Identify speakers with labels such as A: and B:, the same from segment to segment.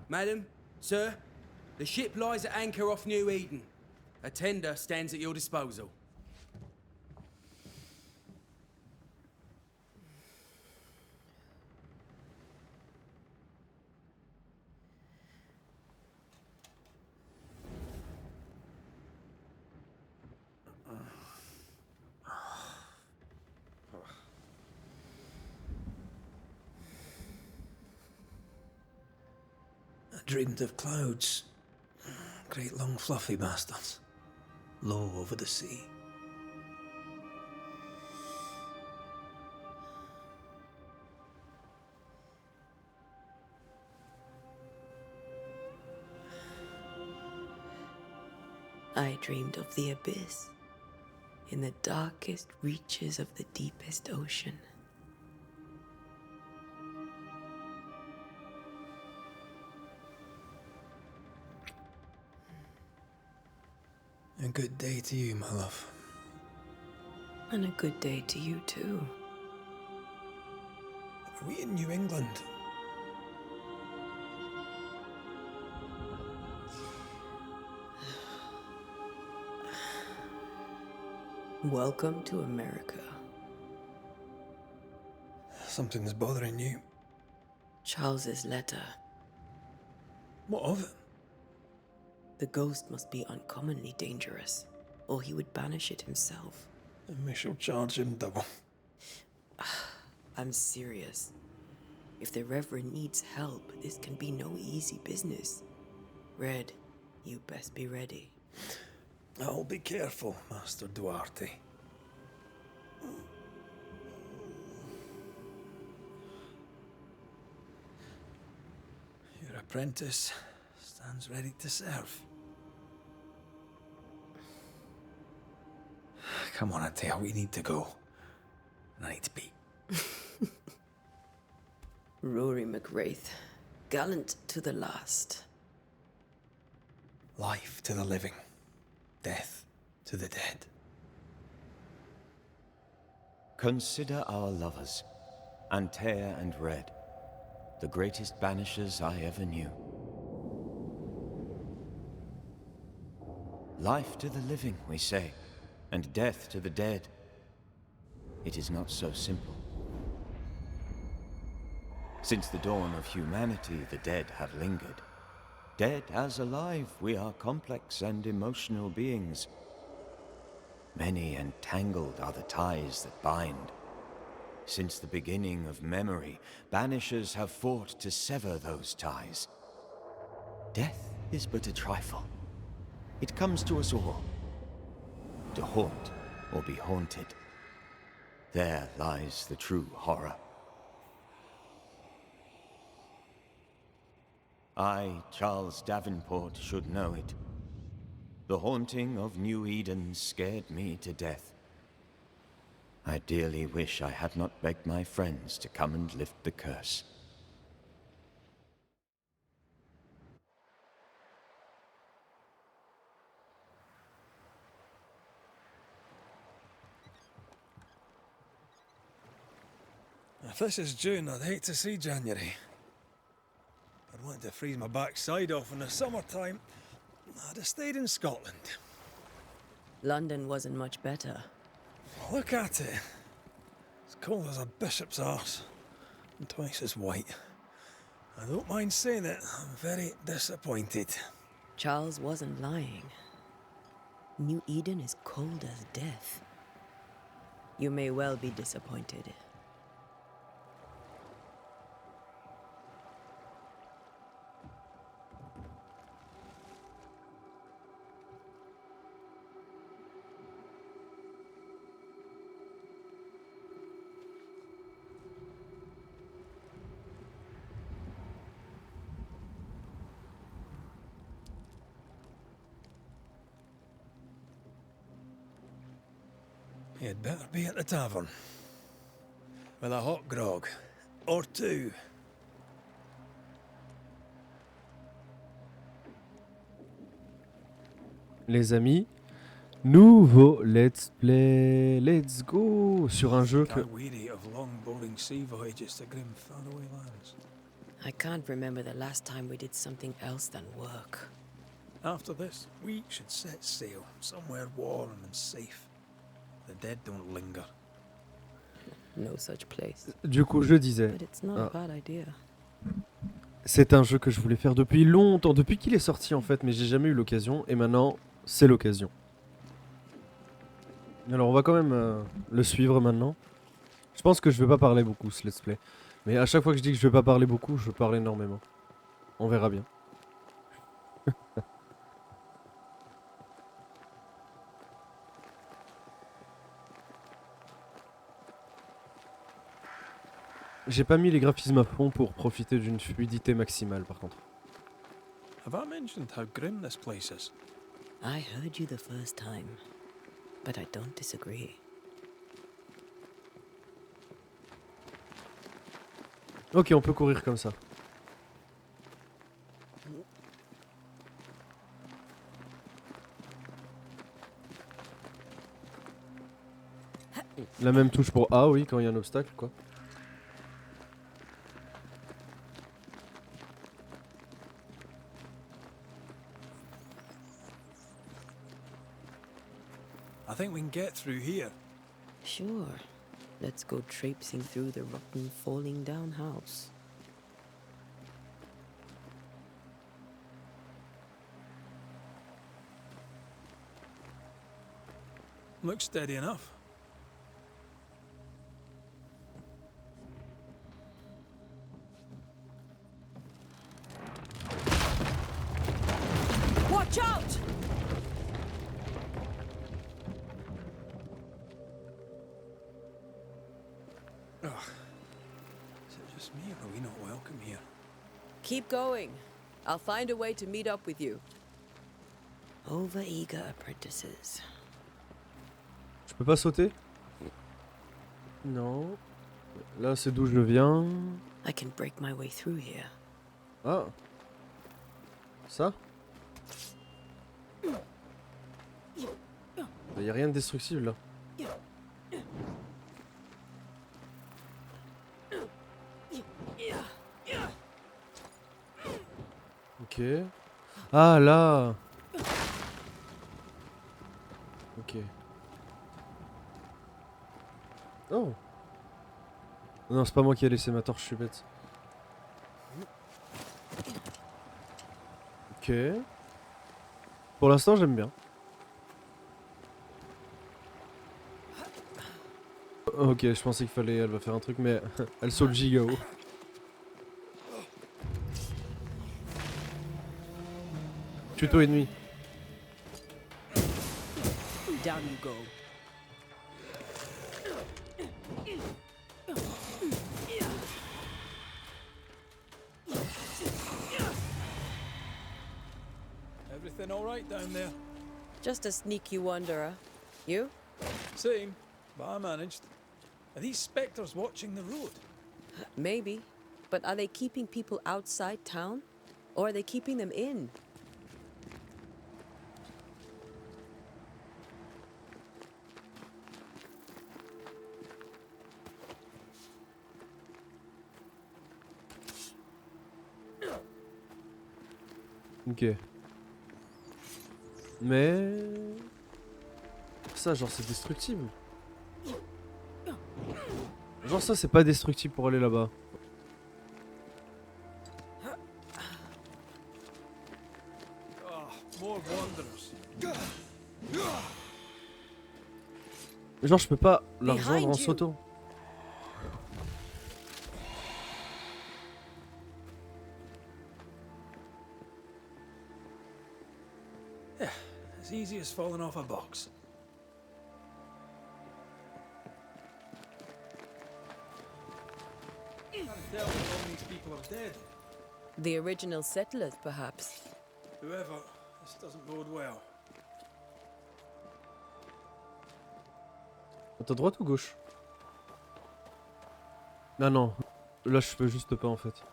A: Madam, sir, the ship lies at anchor off New Eden. A tender stands at your disposal.
B: I dreamed of clouds. Great long fluffy bastards. Low over the sea.
C: I dreamed of the abyss, in the darkest reaches of the deepest ocean.
B: A good day to you, my love.
C: And a good day to you too.
B: Are we in New England?
C: Welcome to America.
B: Something's bothering you.
C: Charles's letter.
B: What of it?
C: The ghost must be uncommonly dangerous, or he would banish it himself.
B: And we shall charge him double.
C: I'm serious. If the Reverend needs help, this can be no easy business. Red, you best be ready.
B: I'll be careful, Master Duarte. Your apprentice stands ready to serve. Come on, Antea, we need to go. And I need to pee.
C: Rory McWraith, gallant to the last.
B: Life to the living, death to the dead.
D: Consider our lovers, Antea and Red, the greatest banishers I ever knew. Life to the living, we say, and death to the dead. It is not so simple. Since the dawn of humanity, the dead have lingered. Dead as alive, we are complex and emotional beings. Many and tangled are the ties that bind. Since the beginning of memory, banishers have fought to sever those ties. Death is but a trifle. It comes to us all. To haunt or be haunted. There lies the true horror. I, Charles Davenport, should know it. The haunting of New Eden scared me to death. I dearly wish I had not begged my friends to come and lift the curse.
B: If this is June, I'd hate to see January. I'd want to freeze my backside off in the summertime. I'd have stayed in Scotland.
C: London wasn't much better.
B: Look at it. As cold as a bishop's arse. And twice as white. I don't mind saying it, I'm very disappointed.
C: Charles wasn't lying. New Eden is cold as death. You may well be disappointed.
B: You'd better be at the tavern. With a hot grog. Or two.
E: Les amis, nouveau let's play, let's go sur un jeu que...
B: Weary of long, boring sea voyages to grim faraway lands.
C: I can't remember the last time we did something else than work.
B: After this, we should set sail somewhere warm and safe. The dead don't linger.
C: No such place.
E: Du coup, je disais,
C: But it's not a bad idea.
E: c'est un jeu que je voulais faire depuis longtemps, depuis qu'il est sorti en fait, mais j'ai jamais eu l'occasion, et maintenant, c'est l'occasion. Alors on va quand même le suivre maintenant. Je pense que je vais pas parler beaucoup ce let's play. Mais à chaque fois que je dis que je vais pas parler beaucoup, je parle énormément. On verra bien. J'ai pas mis les graphismes à fond pour profiter d'une fluidité maximale par contre.
B: Have I mentioned how grim this place is?
C: I heard you the first time, but I don't disagree.
E: Ok, on peut courir comme ça. La même touche pour A, oui, quand il y a un obstacle, quoi.
B: I think we can get through here.
C: Sure. Let's go traipsing through the rotten, falling down house.
B: Looks steady enough.
C: Watch out!
B: Is it just me or are we not welcome here?
C: Keep going. I'll find a way to meet up with you. Over-eager apprentices.
E: Je peux pas sauter? Non. Là, c'est d'où je viens.
C: I can break my way through here.
E: Ah. Ça? Y a rien de destructible là. Ok. Ah là. Ok. Oh. Non, c'est pas moi qui ai laissé ma torche, je suis bête. Ok. Pour l'instant, j'aime bien. Ok, je pensais qu'il fallait... Elle va faire un truc, mais elle saute giga haut. Tuto ennemi.
C: Down you go.
B: Everything all right down there?
C: Just a sneaky wanderer. You?
B: Same, but I managed. Are these spectres watching the road?
C: Maybe. But are they keeping people outside town? Or are they keeping them in?
E: Ok. Mais... Ça, genre, c'est destructible. Genre, ça, c'est pas destructible pour aller là-bas.
B: More wanderers.
E: Genre, je peux pas la
C: Behind
E: rejoindre en
C: you.
E: sautant.
B: As easy as falling off a box. Can't tell if all these people are dead.
C: The original settlers, perhaps.
B: Whoever, this doesn't bode well.
E: T'as droite ou gauche? Ah non, là je peux juste pas en fait.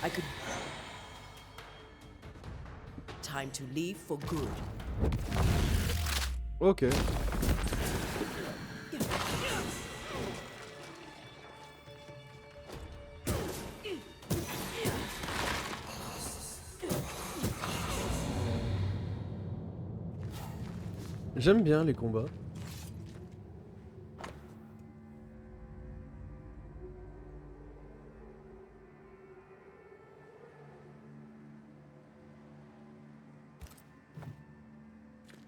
C: I could tie time to leave for good.
E: Ok. J'aime bien les combats.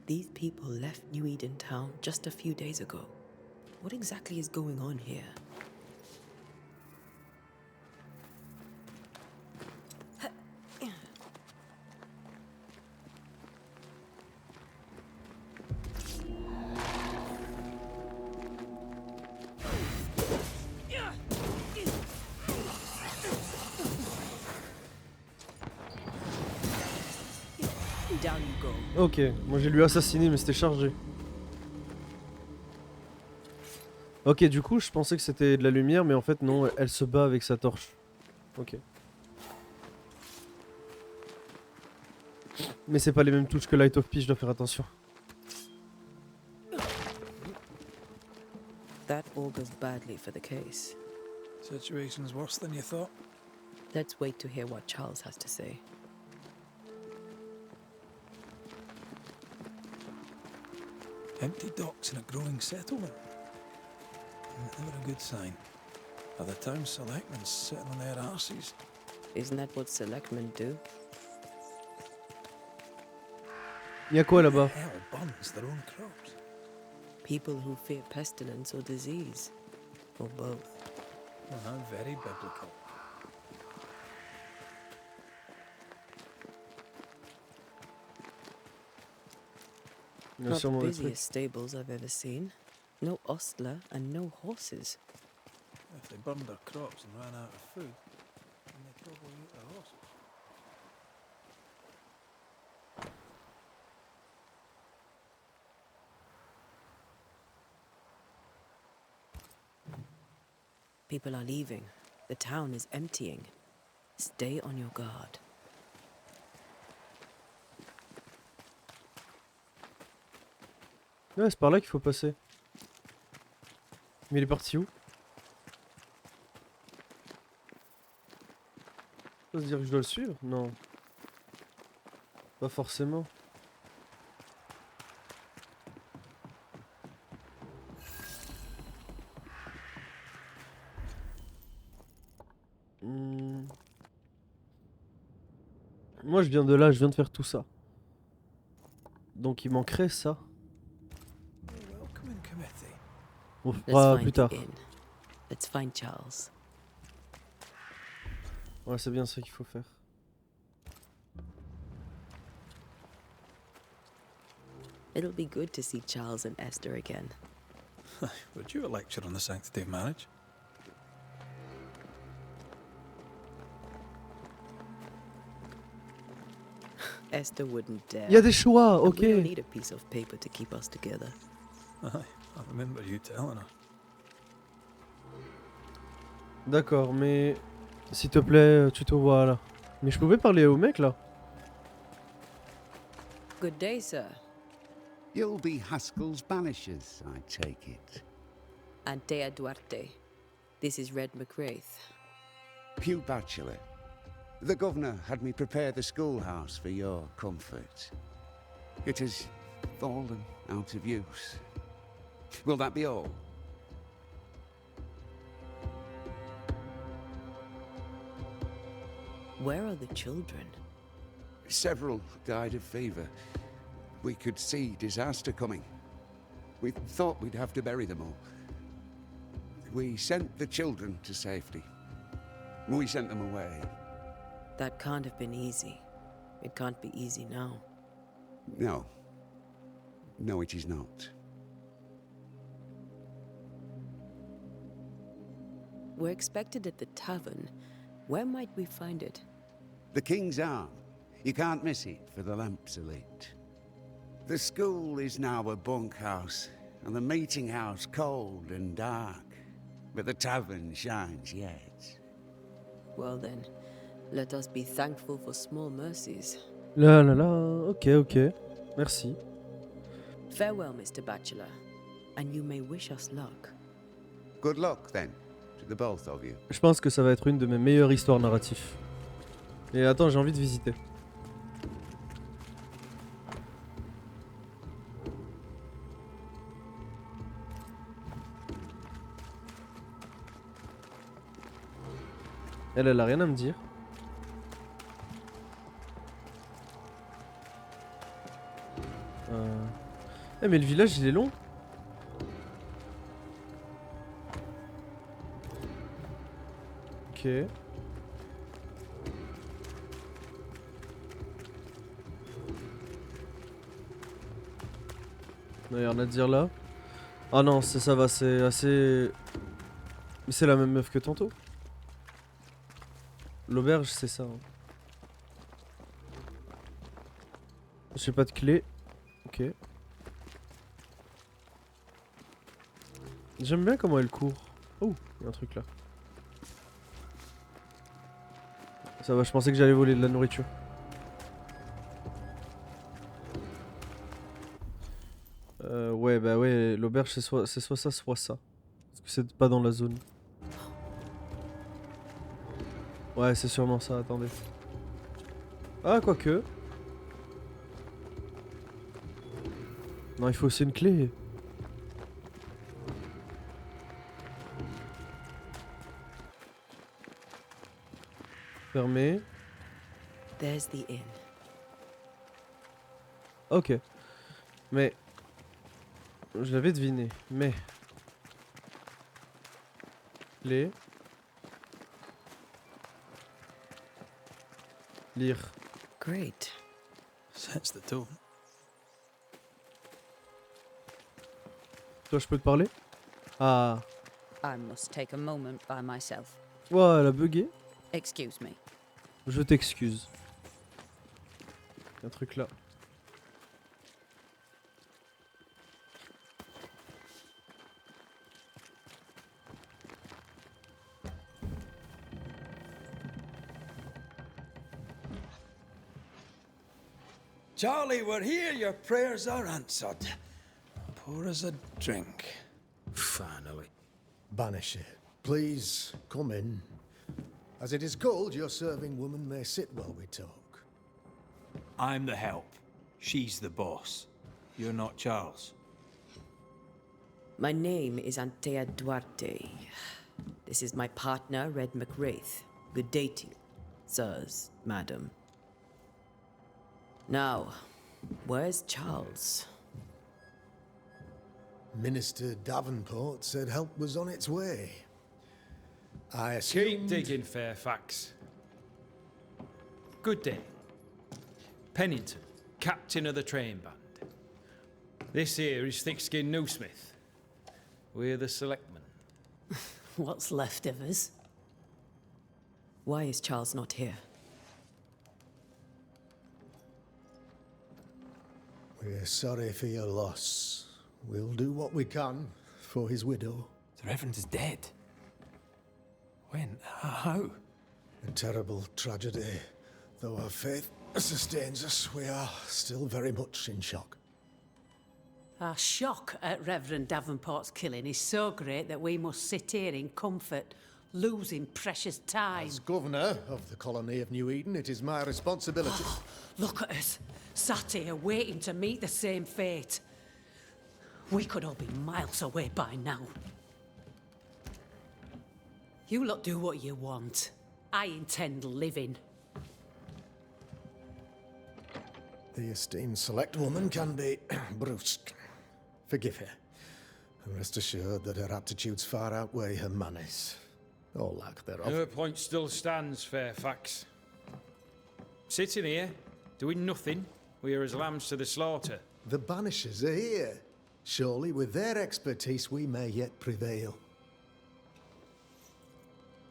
C: These people left New Eden town just a few days ago. What exactly is going on here? Down you go.
E: Ok, moi j'ai lui assassiné mais c'était chargé. Ok, du coup je pensais que c'était de la lumière mais en fait non, elle se bat avec sa torche. Ok. Mais c'est pas les mêmes touches que Light of Peace, je dois faire attention.
C: That augurs badly for the case.
B: Situation's worse than you thought.
C: Let's wait to hear what Charles has to say.
B: Empty docks in a growing settlement. Never a good sign. Are the town selectmen sitting on their arses?
C: Isn't that what selectmen do?
E: Y'a quoi là-bas?
B: Hell burns their own crops.
C: People who fear pestilence or disease. Or both.
B: Well, very biblical.
E: Il y a
C: Not the
E: sûrement des trucs.
C: busiest stables I've ever seen. No ostler and no horses.
B: If they burned their crops and ran out of food, then they'd probably eat their horses.
C: People are leaving. The town is emptying. Stay on your guard.
E: Ouais, c'est par là qu'il faut passer. Mais il est parti où? Ça veut dire que je dois le suivre? Non. Pas forcément. Moi je viens de là, je viens de faire tout ça. Donc il manquerait ça.
B: Welcoming committee.
E: On
C: Let's
E: fera
C: find
E: plus
C: the
E: tard.
C: inn. Let's find Charles.
E: Ouais, c'est bien ça qu'il faut faire.
C: It'll be good to see Charles and Esther again.
B: Would you a lecture on the sanctity of marriage?
C: Esther wouldn't dare.
E: Il y a des choix,
C: And
E: ok.
C: we don't need a piece of paper to keep us together.
B: Aye, I remember you telling her.
E: D'accord, mais s'il te plaît, tu te vois là. Mais je pouvais parler au mec là.
C: Good day, sir.
F: You'll be Haskell's Banishers, I take it.
C: Antea Duarte. This is Red McRaith.
F: Pew Bachelor. The governor had me prepare the schoolhouse for your comfort. It has fallen out of use. Will that be all?
C: Where are the children?
F: Several died of fever. We could see disaster coming. We thought we'd have to bury them all. We sent the children to safety. We sent them away.
C: That can't have been easy. It can't be easy now.
F: No. No, it is not.
C: We're expected at the tavern. Where might we find it?
F: The King's Arm. You can't miss it, for the lamps are lit. The school is now a bunkhouse, and the meeting house cold and dark. But the tavern shines yet.
C: Well then, let us be thankful for small mercies.
E: Là là là, ok ok, merci.
C: Farewell, Mr. Bachelor, and you may wish us luck.
F: Good luck, then, to the both of you.
E: Je pense que ça va être une de mes meilleures histoires narratives. Et attends, j'ai envie de visiter. Elle a rien à me dire. Eh mais le village il est long. Ok. Non, y'a rien à dire là. Ah non, ça va, c'est assez... Mais c'est la même meuf que tantôt. L'auberge, c'est ça. Hein. J'ai pas de clé. Ok. J'aime bien comment elle court. Oh, y'a un truc là. Ça va, je pensais que j'allais voler de la nourriture. Ouais, bah ouais, l'auberge c'est soit ça, soit ça. Parce que c'est pas dans la zone. Ouais, c'est sûrement ça, attendez. Ah, quoique. Non, il faut aussi une clé. Fermé.
C: There's the inn.
E: Ok. Mais... Je l'avais deviné, mais... Clé. Lire.
C: Great.
B: Sense the tone.
E: Toi, je peux te parler? Ah.
G: I must take a moment by myself.
E: Ouais, elle a bugué.
G: Excuse me.
E: Je t'excuse. Un truc là.
B: Charlie, we're here. Your prayers are answered. Pour us a drink.
A: Finally.
H: Banisher, please come in. As it is cold, your serving woman may sit while we talk.
I: I'm the help. She's the boss. You're not Charles.
C: My name is Antea Duarte. This is my partner, Red McRaith. Good day to you, sirs, madam. Now, where's Charles?
H: Minister Davenport said help was on its way. I
J: Keep
H: assumed...
J: digging, Fairfax. Good day. Pennington, captain of the train band. This here is Thick-Skinned Newsmith. We're the selectmen.
C: What's left of us? Why is Charles not here?
H: We're sorry for your loss. We'll do what we can for his widow.
I: The Reverend is dead. When? How?
H: A terrible tragedy. Though our faith sustains us, we are still very much in shock.
K: Our shock at Reverend Davenport's killing is so great that we must sit here in comfort, losing precious time.
H: As governor of the colony of New Eden, it is my responsibility...
K: Look at us, sat here waiting to meet the same fate. We could all be miles away by now. You lot do what you want. I intend living.
H: The esteemed select woman can be brusque. Forgive her. And rest assured that her aptitudes far outweigh her manners. Or lack thereof.
J: Her point still stands, Fairfax. Sitting here, doing nothing, we are as lambs to the slaughter.
H: The Banishers are here. Surely with their expertise we may yet prevail.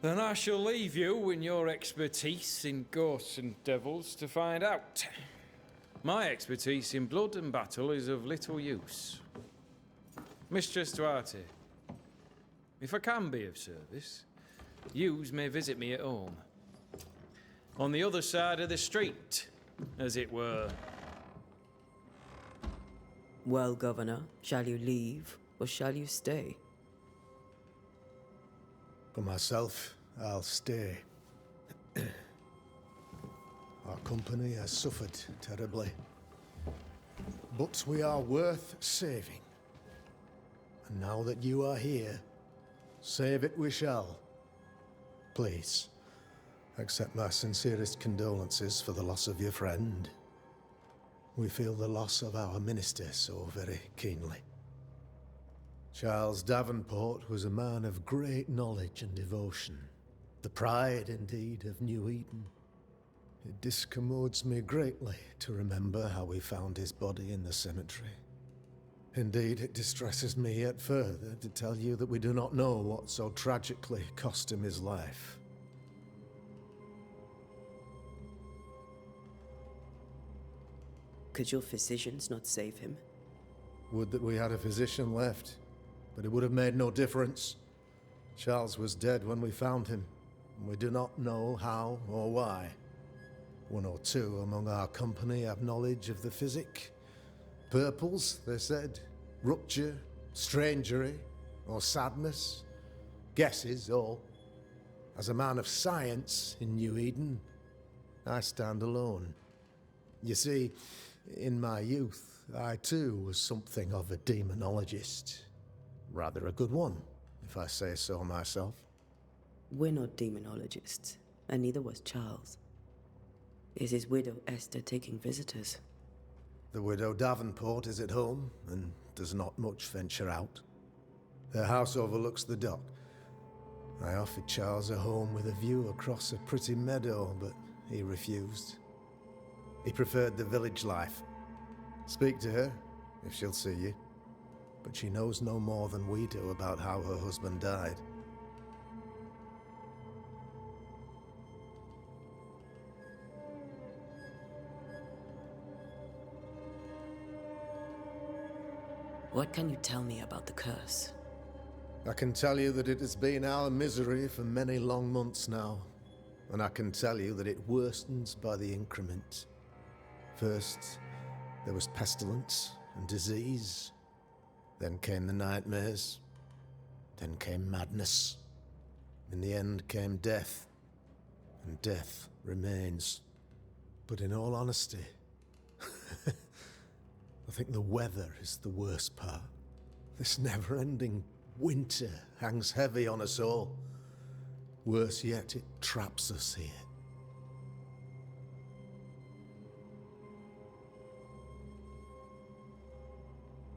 J: Then I shall leave you and your expertise in ghosts and devils to find out. My expertise in blood and battle is of little use. Mistress Duarte, if I can be of service, yous may visit me at home. On the other side of the street, as it were.
C: Well, Governor, shall you leave or shall you stay?
H: For myself, I'll stay. Our company has suffered terribly. But we are worth saving. And now that you are here, save it we shall. Please, accept my sincerest condolences for the loss of your friend. We feel the loss of our minister so very keenly. Charles Davenport was a man of great knowledge and devotion. The pride, indeed, of New Eden. It discommodes me greatly to remember how we found his body in the cemetery. Indeed, it distresses me yet further to tell you that we do not know what so tragically cost him his life.
C: Could your physicians not save him?
H: Would that we had a physician left, but it would have made no difference. Charles was dead when we found him, and we do not know how or why. One or two among our company have knowledge of the physic. Purples, they said, rupture, strangery, or sadness. Guesses, all. As a man of science in New Eden, I stand alone. You see, in my youth, I too was something of a demonologist. Rather a good one, if I say so myself.
C: We're not demonologists, and neither was Charles. Is his widow Esther taking visitors?
H: The widow Davenport is at home, and does not much venture out. Her house overlooks the dock. I offered Charles a home with a view across a pretty meadow, but he refused. He preferred the village life. Speak to her, if she'll see you. But she knows no more than we do about how her husband died.
C: What can you tell me about the curse?
H: I can tell you that it has been our misery for many long months now. And I can tell you that it worstens by the increment. First, there was pestilence and disease. Then came the nightmares. Then came madness. In the end came death. And death remains. But in all honesty, I think the weather is the worst part. This never-ending winter hangs heavy on us all. Worse yet, it traps us here.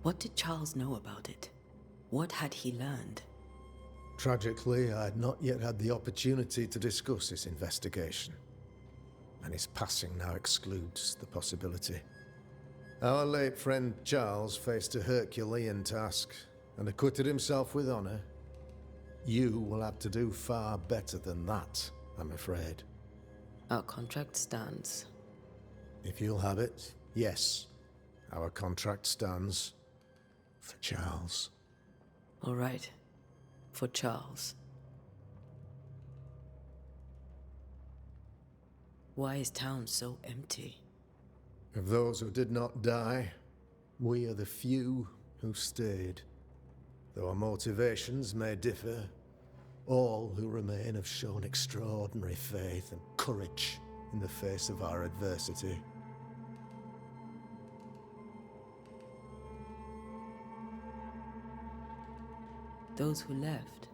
C: What did Charles know about it? What had he learned?
H: Tragically, I had not yet had the opportunity to discuss his investigation. And his passing now excludes the possibility. Our late friend Charles faced a Herculean task and acquitted himself with honor. You will have to do far better than that, I'm afraid.
C: Our contract stands.
H: If you'll have it, yes. Our contract stands for Charles.
C: All right. For Charles. Why is town so empty?
H: Of those who did not die, we are the few who stayed. Though our motivations may differ, all who remain have shown extraordinary faith and courage in the face of our adversity.
C: Those who left,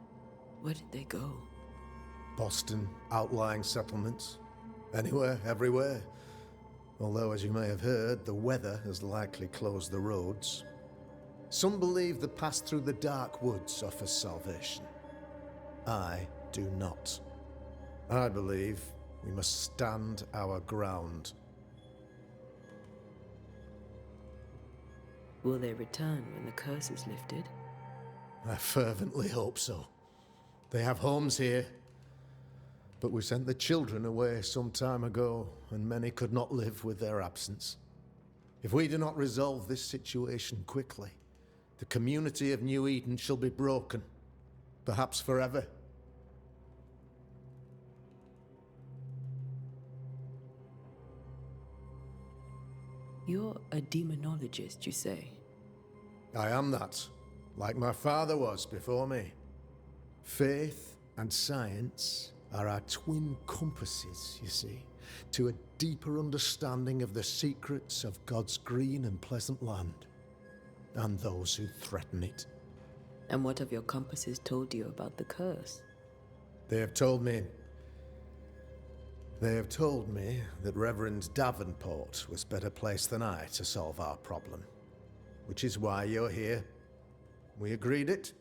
C: where did they go?
H: Boston, outlying settlements. Anywhere, everywhere. Although, as you may have heard, the weather has likely closed the roads. Some believe the path through the dark woods offers salvation. I do not. I believe we must stand our ground.
C: Will they return when the curse is lifted?
H: I fervently hope so. They have homes here. But we sent the children away some time ago, and many could not live with their absence. If we do not resolve this situation quickly, the community of New Eden shall be broken, perhaps forever.
C: You're a demonologist, you say?
H: I am that, like my father was before me. Faith and science are our twin compasses, you see, to a deeper understanding of the secrets of God's green and pleasant land, and those who threaten it.
C: And what have your compasses told you about the curse?
H: They have told me that Reverend Davenport was better placed than I to solve our problem. Which is why you're here. We agreed it.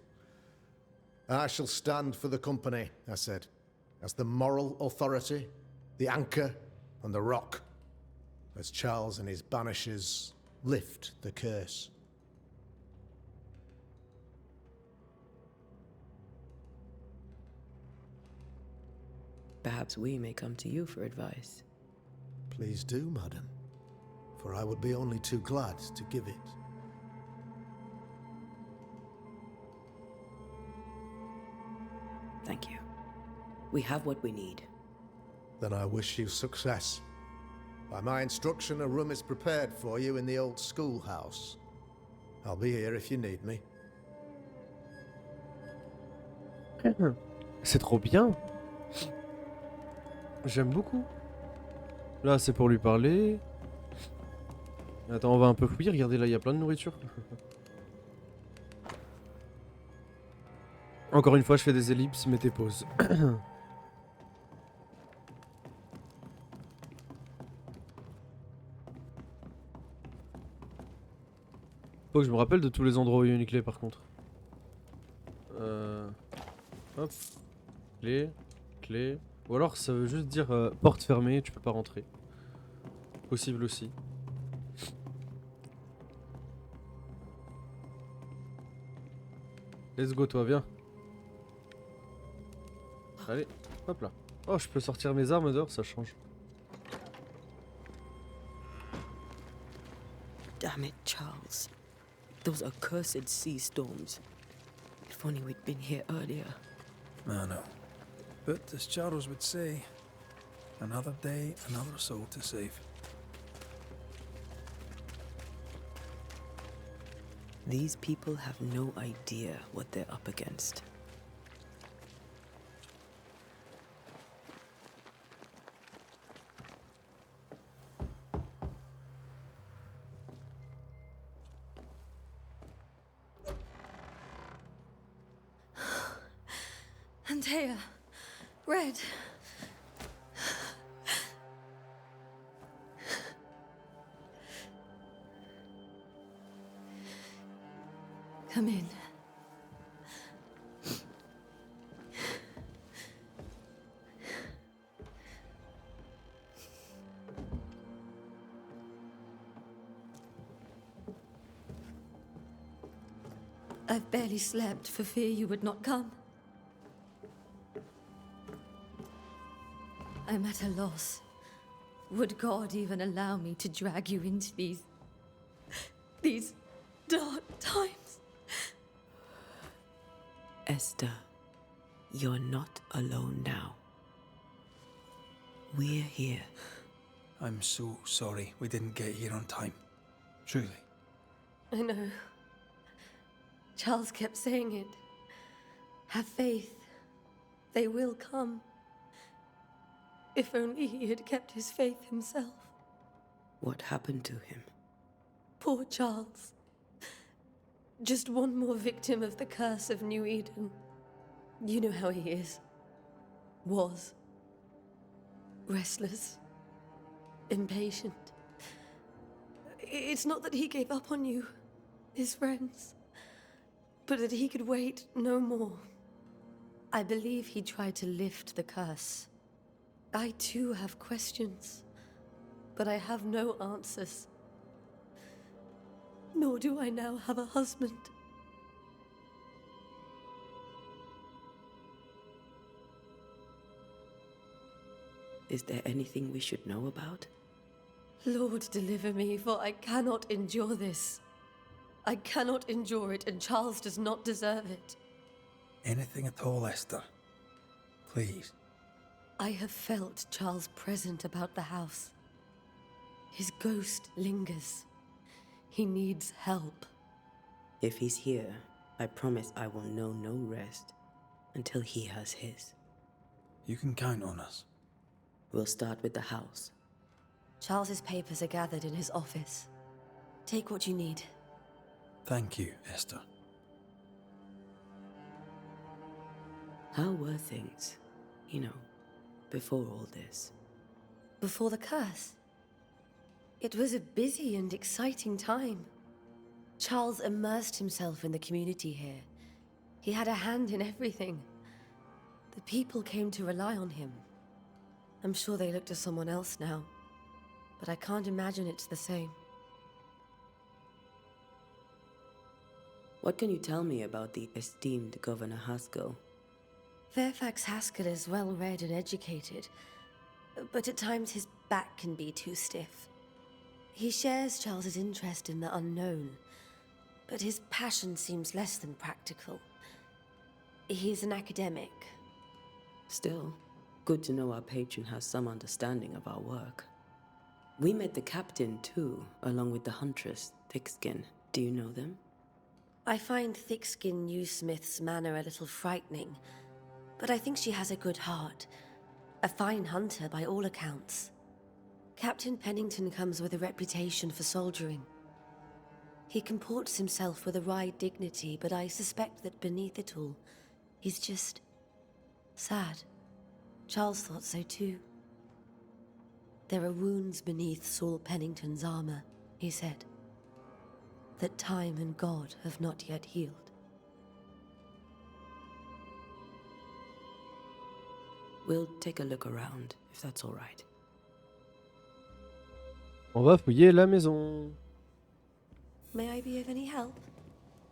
H: I shall stand for the company, I said, as the moral authority, the anchor, and the rock, as Charles and his Banishers lift the curse.
C: Perhaps we may come to you for advice.
H: Please do, madam, for I would be only too glad to give it.
C: Thank you. We have what we need.
H: Then I wish you success. By my instruction, a room is prepared for you in the old schoolhouse. I'll be here if you need me.
E: C'est trop bien. J'aime beaucoup. Là, c'est pour lui parler. Attends, on va un peu fouiller. Regardez, là, il y a plein de nourriture. Encore une fois, je fais des ellipses, mettez pause. Faut que je me rappelle de tous les endroits où il y a une clé, par contre. Hop. Clé. Clé. Ou alors ça veut juste dire porte fermée, tu peux pas rentrer. Possible aussi. Let's go, toi, viens. Allez, hop là. Oh, je peux sortir mes armes dehors, ça change.
C: Damn it, Charles. Those accursed sea storms. If only we'd been here earlier.
B: I know. But as Charles would say, another day, another soul to save.
C: These people have no idea what they're up against.
L: Antea, Red. Come in. I've barely slept for fear you would not come. I'm at a loss. Would God even allow me to drag you into these dark times?
C: Esther, you're not alone now. We're here.
B: I'm so sorry we didn't get here on time. Truly.
L: I know. Charles kept saying it. Have faith. They will come. If only he had kept his faith himself.
C: What happened to him?
L: Poor Charles. Just one more victim of the curse of New Eden. You know how he is. Was. Restless. Impatient. It's not that he gave up on you, his friends, but that he could wait no more. I believe he tried to lift the curse. I too have questions, but I have no answers. Nor do I now have a husband.
C: Is there anything we should know about?
L: Lord, deliver me, for I cannot endure this. I cannot endure it, and Charles does not deserve it.
B: Anything at all, Esther. Please.
L: I have felt Charles present about the house. His ghost lingers. He needs help.
C: If he's here, I promise I will know no rest until he has his.
B: You can count on us.
C: We'll start with the house.
L: Charles's papers are gathered in his office. Take what you need.
B: Thank you, Esther.
C: How were things, before all this?
L: Before the curse. It was a busy and exciting time. Charles immersed himself in the community here. He had a hand in everything. The people came to rely on him. I'm sure they look to someone else now, but I can't imagine it's the same.
C: What can you tell me about the esteemed Governor Haskell?
L: Fairfax Haskell is well-read and educated, but at times his back can be too stiff. He shares Charles's interest in the unknown, but his passion seems less than practical. He's an academic.
C: Still, good to know our patron has some understanding of our work. We met the captain too, along with the huntress, Thickskin. Do you know them?
L: I find Thickskin Newsmith's manner a little frightening, but I think she has a good heart. A fine hunter by all accounts. Captain Pennington comes with a reputation for soldiering. He comports himself with a wry dignity, but I suspect that beneath it all, he's just sad. Charles thought so too. There are wounds beneath Saul Pennington's armor, he said, that time and God have not yet healed.
C: We'll take a look around, if that's all right.
E: On va fouiller la maison.
L: May I be of any help?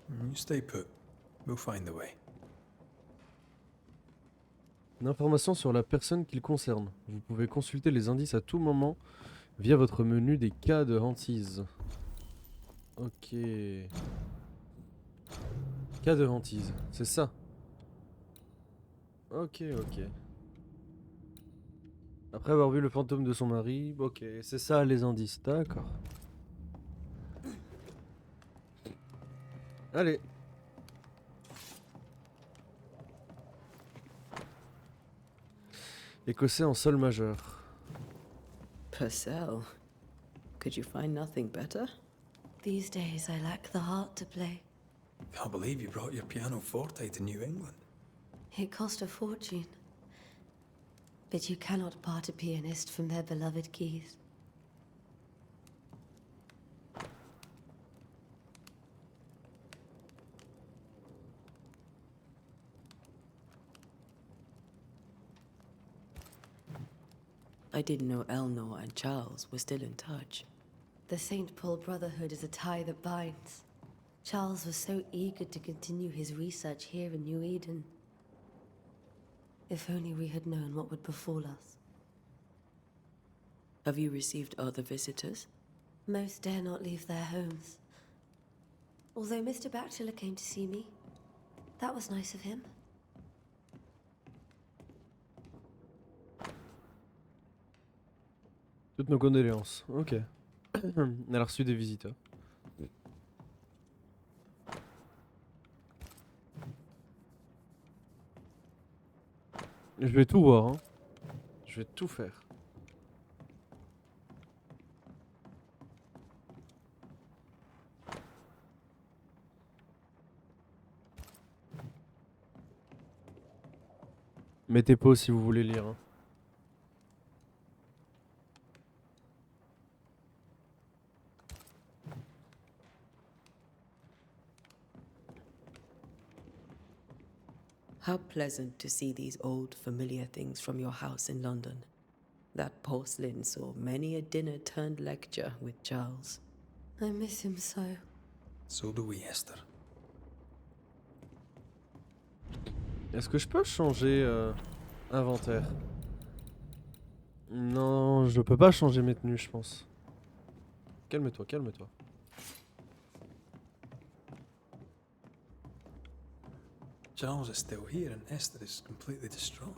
B: You stay put. We'll find the way.
E: Une information sur la personne qu'il concerne. Vous pouvez consulter les indices à tout moment via votre menu des cas de hantise. Ok. Cas de hantise, c'est ça. Ok. Après avoir vu le fantôme de son mari, ok, c'est ça les indices, d'accord. Allez. Écossais en sol majeur.
C: Purcell, could you find nothing better?
L: These days I lack the heart to play.
B: Can't believe you brought your pianoforte to New England.
L: It cost a fortune. But you cannot part a pianist from their beloved keys.
C: I didn't know Eleanor and Charles were still in touch.
L: The St. Paul Brotherhood is a tie that binds. Charles was so eager to continue his research here in New Eden. If only we had known what would befall us.
C: Have you received other visitors?
L: Most dare not leave their homes. Although Mr. Bachelor came to see me. That was nice of him.
E: Toutes nos condoléances, ok. Elle a reçu des visiteurs. Je vais tout voir, hein. Je vais tout faire. Mettez pause si vous voulez lire, hein.
C: How pleasant to see these old familiar things from your house in London. That porcelain saw many a dinner turned lecture with Charles.
L: I miss him so.
B: So do we, Esther.
E: Est-ce que je peux changer inventaire? Non, je peux pas changer mes tenues, je pense. Calme-toi, calme-toi.
B: Charles is still here and Esther is completely distraught.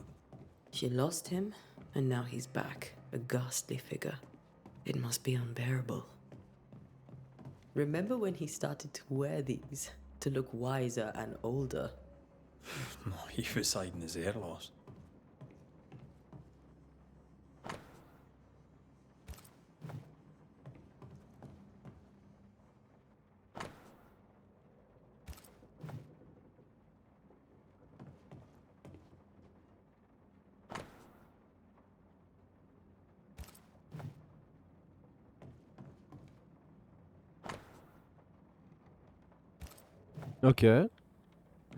C: She lost him, and now he's back, a ghastly figure. It must be unbearable. Remember when he started to wear these to look wiser and older?
I: No, he was hiding his hair loss.
E: Ok.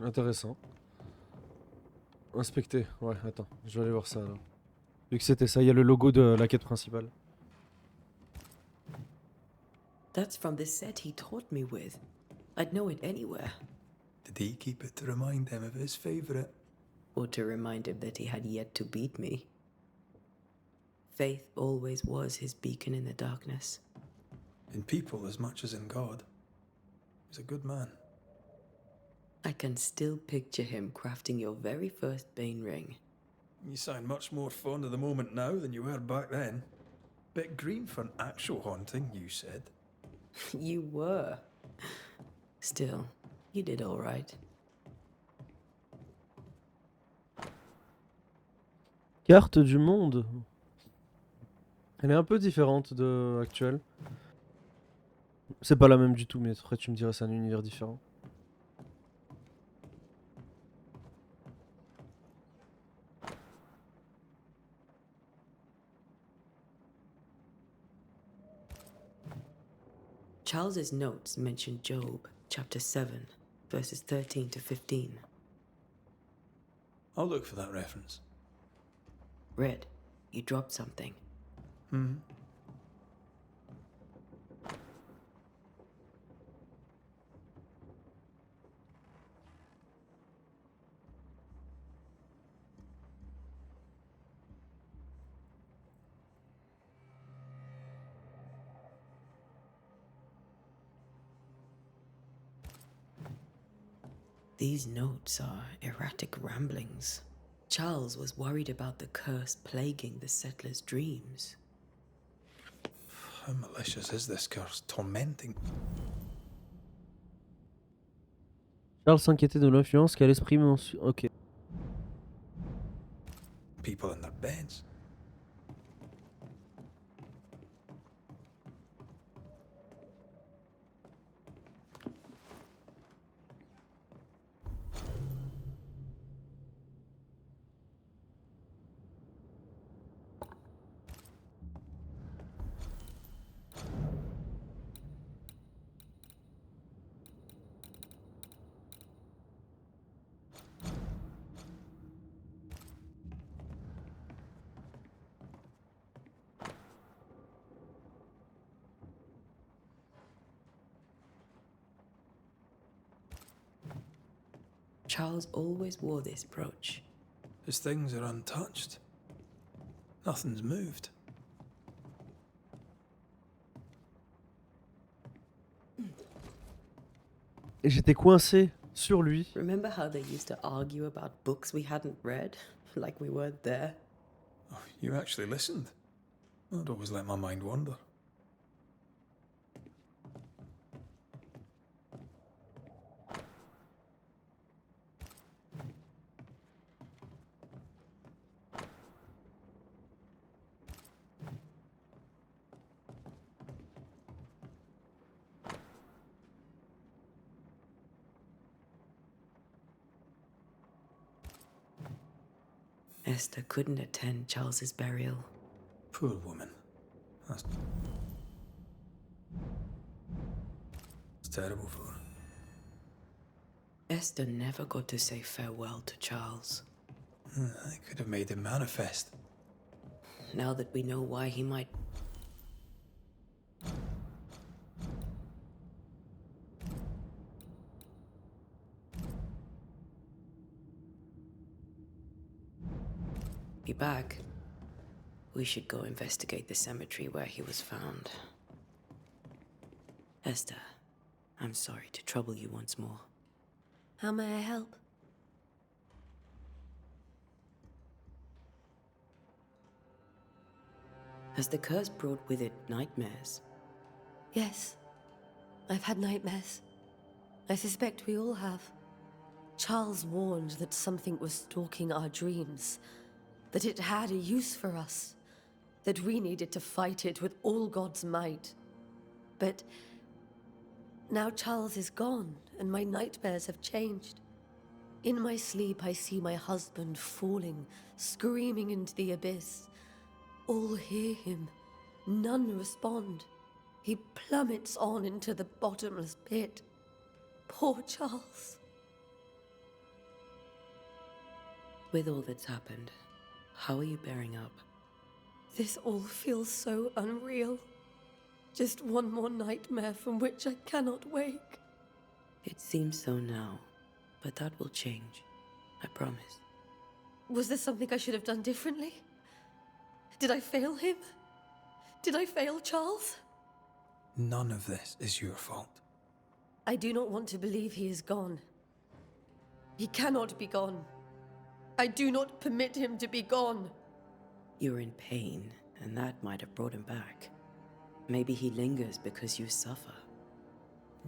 E: Intéressant. Inspecter. Ouais, attends. Je vais aller voir ça alors. Vu que c'était ça, il y a le logo de la quête principale.
C: That's from the set he taught me with. I'd know it anywhere.
I: Did he keep it to remind him of his favourite?
C: Or to remind him that he had yet to beat me. Faith always was his beacon in the darkness.
I: In people as much as in God. He's a good man.
C: I can still picture him crafting your very first Bane ring.
I: You sound much more fond of the moment now than you were back then. Bit green for an actual haunting, you said.
C: You were. Still, you did all right.
E: Carte du monde. Elle est un peu différente de actuelle. C'est pas la même du tout, mais après tu me dirais c'est un univers différent.
C: Charles's notes mention Job, chapter 7, verses 13 to 15.
I: I'll look for that reference.
C: Red, you dropped something. These notes are erratic ramblings. Charles was worried about the curse plaguing the settlers' dreams.
I: How malicious is this curse? Tormenting.
E: Charles s'inquiétait de l'influence qu'a l'esprit Ok.
I: People in their beds.
C: Charles always wore this brooch.
I: His things are untouched. Nothing's moved.
E: Et j'étais coincé sur lui.
C: Remember how they used to argue about books we hadn't read? Like we weren't there?
I: Oh, you actually listened. I'd always let my mind wander.
C: Esther couldn't attend Charles's burial.
I: Poor woman. That's terrible for her.
C: Esther never got to say farewell to Charles.
I: I could have made him manifest.
C: Now that we know why he might... be back, we should go investigate the cemetery where he was found. Esther, I'm sorry to trouble you once more.
L: How may I help?
C: Has the curse brought with it nightmares?
L: Yes. I've had nightmares. I suspect we all have. Charles warned that something was stalking our dreams, that it had a use for us, that we needed to fight it with all God's might. But now Charles is gone, and my nightmares have changed. In my sleep, I see my husband falling, screaming into the abyss. All hear him. None respond. He plummets on into the bottomless pit. Poor Charles.
C: With all that's happened, how are you bearing up?
L: This all feels so unreal. Just one more nightmare from which I cannot wake.
C: It seems so now, but that will change. I promise.
L: Was there something I should have done differently? Did I fail him? Did I fail Charles?
I: None of this is your fault.
L: I do not want to believe he is gone. He cannot be gone. I do not permit him to be gone.
C: You're in pain, and that might have brought him back. Maybe he lingers because you suffer.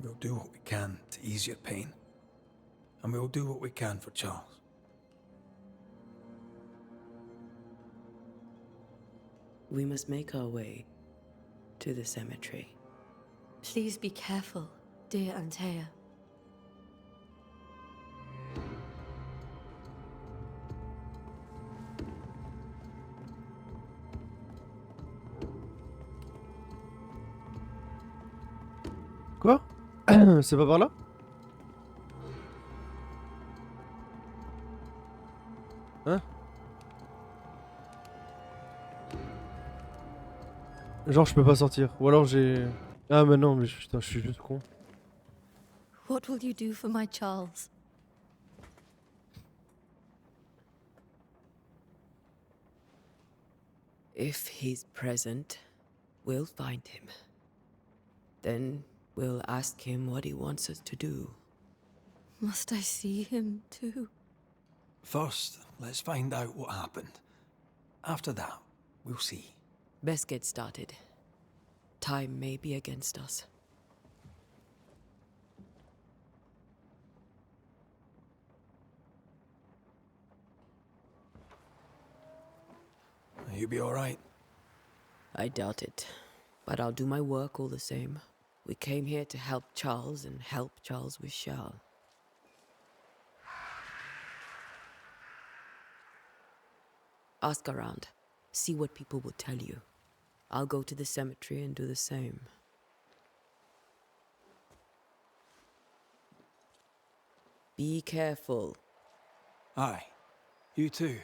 I: We'll do what we can to ease your pain. And we'll do what we can for Charles.
C: We must make our way to the cemetery.
L: Please be careful, dear Antea.
E: Quoi? C'est pas par là? Hein? Genre je peux pas sortir. Ou alors j'ai... Ah mais non, mais putain, je suis juste con.
M: What will you do for my Charles?
C: If he's present, we'll find him. Then we'll ask him what he wants us to do.
M: Must I see him too?
I: First, let's find out what happened. After that, we'll see.
C: Best get started. Time may be against us.
I: You'll be all right.
C: I doubt it, but I'll do my work all the same. We came here to help Charles, and help Charles we shall. Ask around. See what people will tell you. I'll go to the cemetery and do the same. Be careful.
I: Aye. You too.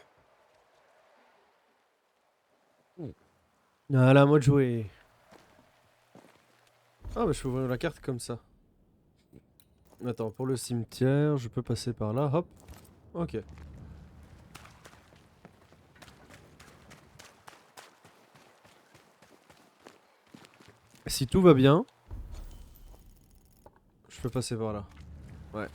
E: Voilà, moi de jouer. Ah bah je peux ouvrir la carte comme ça. Attends, pour le cimetière, je peux passer par là, hop. Ok. Si tout va bien, je peux passer par là. Ouais.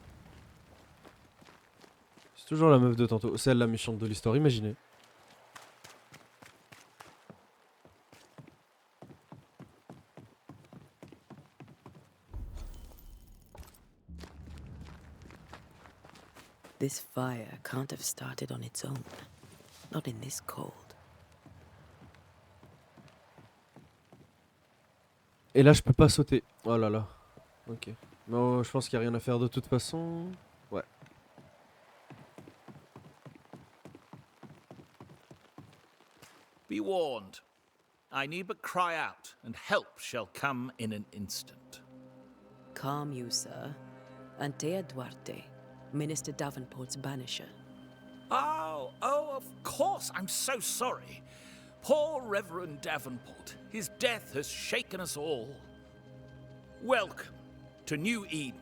E: C'est toujours la meuf de tantôt, celle la méchante de l'histoire, imaginez.
C: This fire can't have started on its own. Not in this cold.
E: Et là je peux pas sauter. Oh là là. Ok. Non, je pense qu'il n'y a rien à faire de toute façon. Ouais.
N: Be warned. I need but cry out, and help shall come in an instant.
C: Calm you, sir. Antea Duarte, Minister Davenport's banisher.
N: Oh, of course. I'm so sorry. Poor Reverend Davenport. His death has shaken us all. Welcome to New Eden.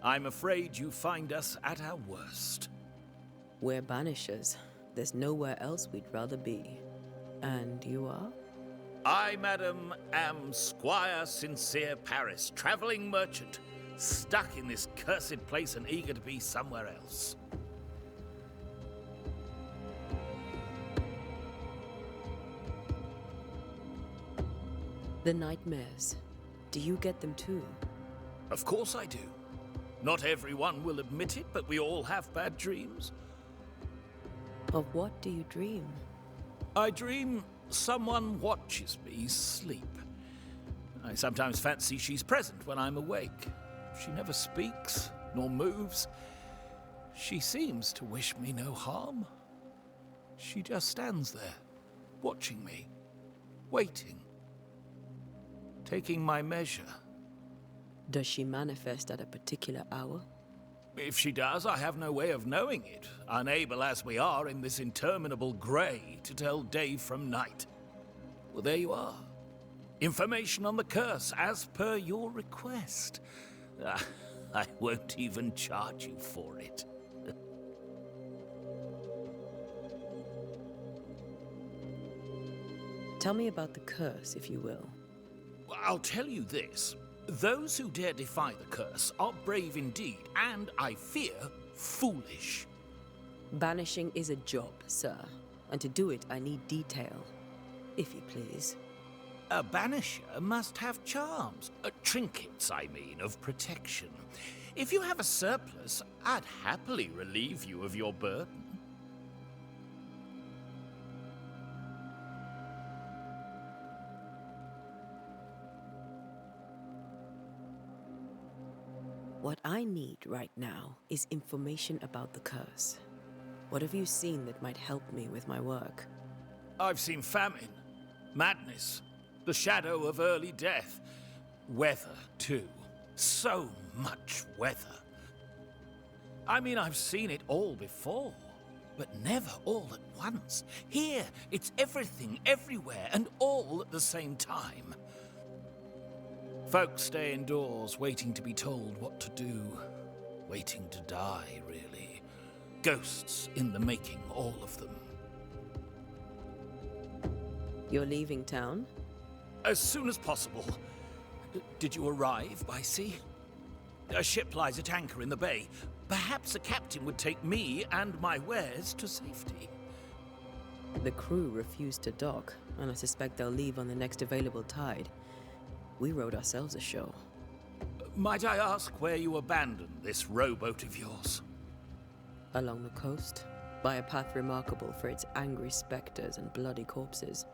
N: I'm afraid you find us at our worst.
C: We're banishers. There's nowhere else we'd rather be. And you are?
N: I, madam, am Squire Sincere Paris, travelling merchant, stuck in this cursed place and eager to be somewhere else.
C: The nightmares. Do you get them too?
N: Of course I do. Not everyone will admit it, but we all have bad dreams.
C: Of what do you dream?
N: I dream someone watches me sleep. I sometimes fancy she's present when I'm awake. She never speaks, nor moves. She seems to wish me no harm. She just stands there, watching me, waiting, taking my measure.
C: Does she manifest at a particular hour?
N: If she does, I have no way of knowing it, unable as we are in this interminable grey to tell day from night. Well, there you are. Information on the curse, as per your request. I won't even charge you for it.
C: Tell me about the curse, if you will.
N: I'll tell you this. Those who dare defy the curse are brave indeed, and, I fear, foolish.
C: Banishing is a job, sir. And to do it, I need detail. If you please.
N: A banisher must have charms. Trinkets, I mean, of protection. If you have a surplus, I'd happily relieve you of your burden.
C: What I need right now is information about the curse. What have you seen that might help me with my work?
N: I've seen famine, madness, the shadow of early death. Weather, too. So much weather. I mean, I've seen it all before, but never all at once. Here, it's everything, everywhere, and all at the same time. Folks stay indoors, waiting to be told what to do. Waiting to die, really. Ghosts in the making, all of them.
C: You're leaving town?
N: As soon as possible. Did you arrive by sea? A ship lies at anchor in the bay. Perhaps a captain would take me and my wares to safety.
C: The crew refused to dock, and I suspect they'll leave on the next available tide. We rode ourselves ashore.
N: Might I ask where you abandoned this rowboat of yours?
C: Along the coast, by a path remarkable for its angry specters and bloody corpses.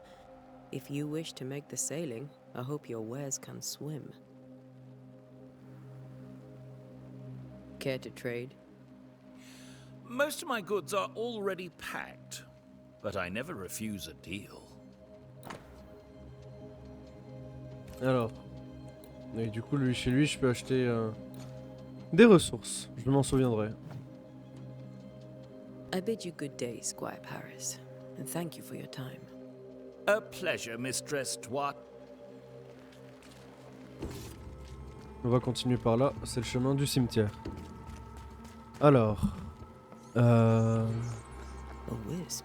C: If you wish to make the sailing, I hope your wares can swim. Care to trade?
N: Most of my goods are already packed, but I never refuse a deal.
E: Alors, et du coup, chez lui, je peux acheter des ressources. Je m'en souviendrai.
C: I bid you good day, Squire Paris, and thank you for your time.
N: A pleasure, Mistress Duarte.
E: On va continuer par là. C'est le chemin du cimetière. Alors,
C: A wisp,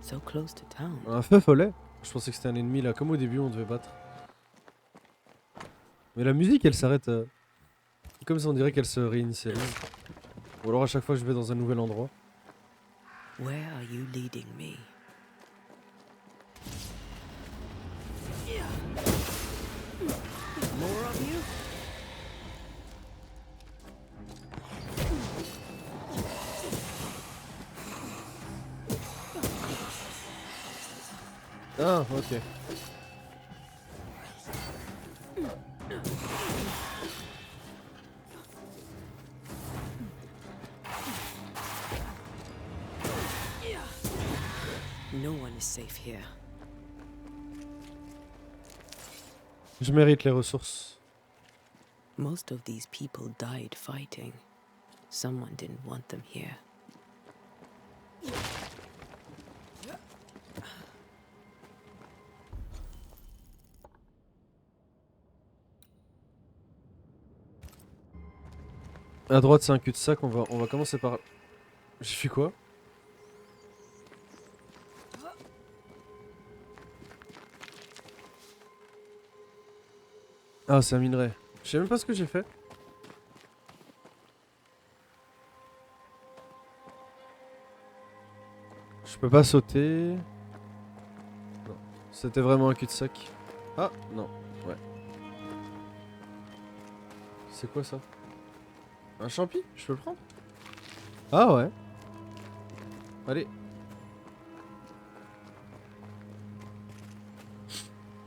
C: so close to town.
E: un feu follet. Je pensais que c'était un ennemi là, comme au début, on devait battre. Mais la musique, elle s'arrête. Comme si on dirait qu'elle se réinitialise. Ou alors à chaque fois que je vais dans un nouvel endroit.
C: Where are you leading me? More of you?
E: Ah, ok.
C: No one is safe here.
E: Je mérite les ressources.
C: Most of these people died fighting. Someone didn't want them here.
E: À droite, c'est un cul-de-sac. On va commencer par. J'ai fait quoi? Ah, c'est un minerai. Je sais même pas ce que j'ai fait. Je peux pas sauter. Non. C'était vraiment un cul-de-sac. Ah, non, ouais. C'est quoi ça? Un champi? Je peux le prendre? Ah ouais. Allez.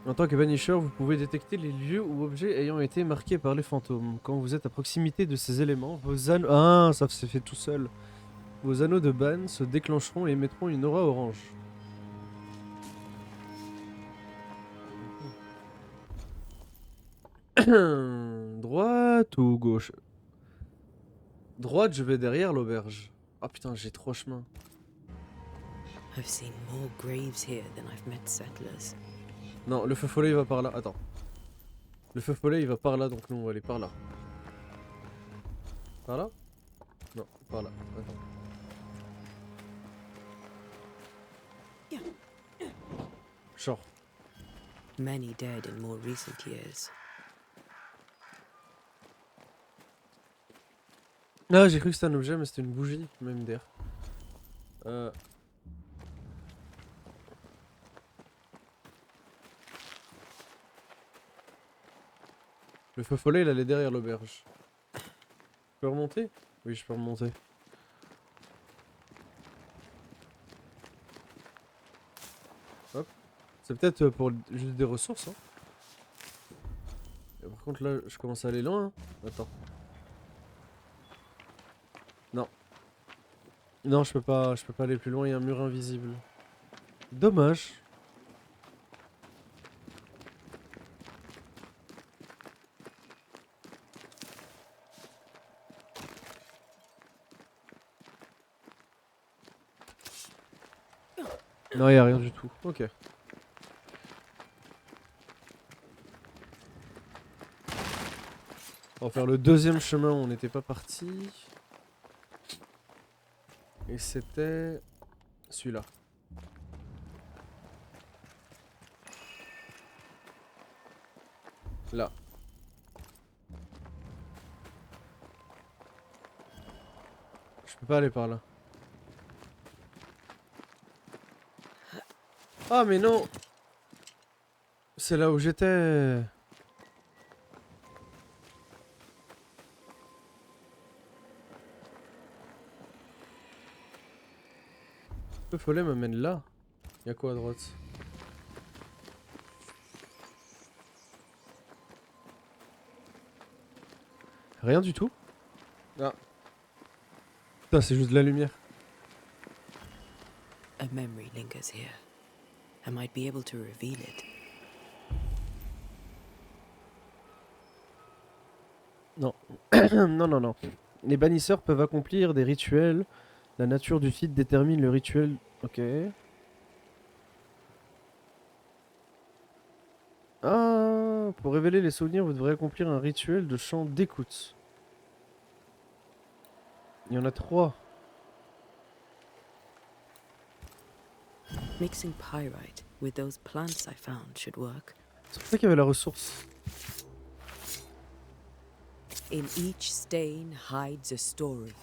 E: En tant que Banisher, vous pouvez détecter les lieux ou objets ayant été marqués par les fantômes. Quand vous êtes à proximité de ces éléments, vos anneaux... Ah, ça se fait tout seul. Vos anneaux de ban se déclencheront et émettront une aura orange. Droite ou gauche? Droite, je vais derrière l'auberge. Ah putain, j'ai 3 chemins.
C: I've seen more graves here than I've met settlers.
E: Non, le feu follet il va par là. Attends. Le feu follet il va par là, donc nous on va aller par là. Par là? Non, par là. Attends. Genre.
C: Many dead in more recent years.
E: Ah, j'ai cru que c'était un objet, mais c'était une bougie, même d'air. Le feu follet, il allait derrière l'auberge. Je peux remonter? Oui, je peux remonter. Hop. C'est peut-être pour juste des ressources, hein. Et par contre, là, je commence à aller loin, hein. Attends. Non. Non, je peux pas aller plus loin, il y a un mur invisible. Dommage. Non, il a rien du tout. Ok. On va faire le deuxième chemin où on n'était pas parti. Et c'était celui-là. Là. Je peux pas aller par là. Ah mais non! C'est là où j'étais. Le follet m'amène là. Y'a quoi à droite? Rien du tout? Ah. Putain, c'est juste de la lumière.
C: A memory lingers here. I might be able to reveal it.
E: Non. Non, non, non. Les bannisseurs peuvent accomplir des rituels. La nature du site détermine le rituel. Ok. Ah, pour révéler les souvenirs, vous devrez accomplir un rituel de chant d'écoute. Il y en a 3.
C: Mixing pyrite with those plants I found should work.
E: C'est pour ça qu'il y avait la ressource.
C: In each stain hides a story.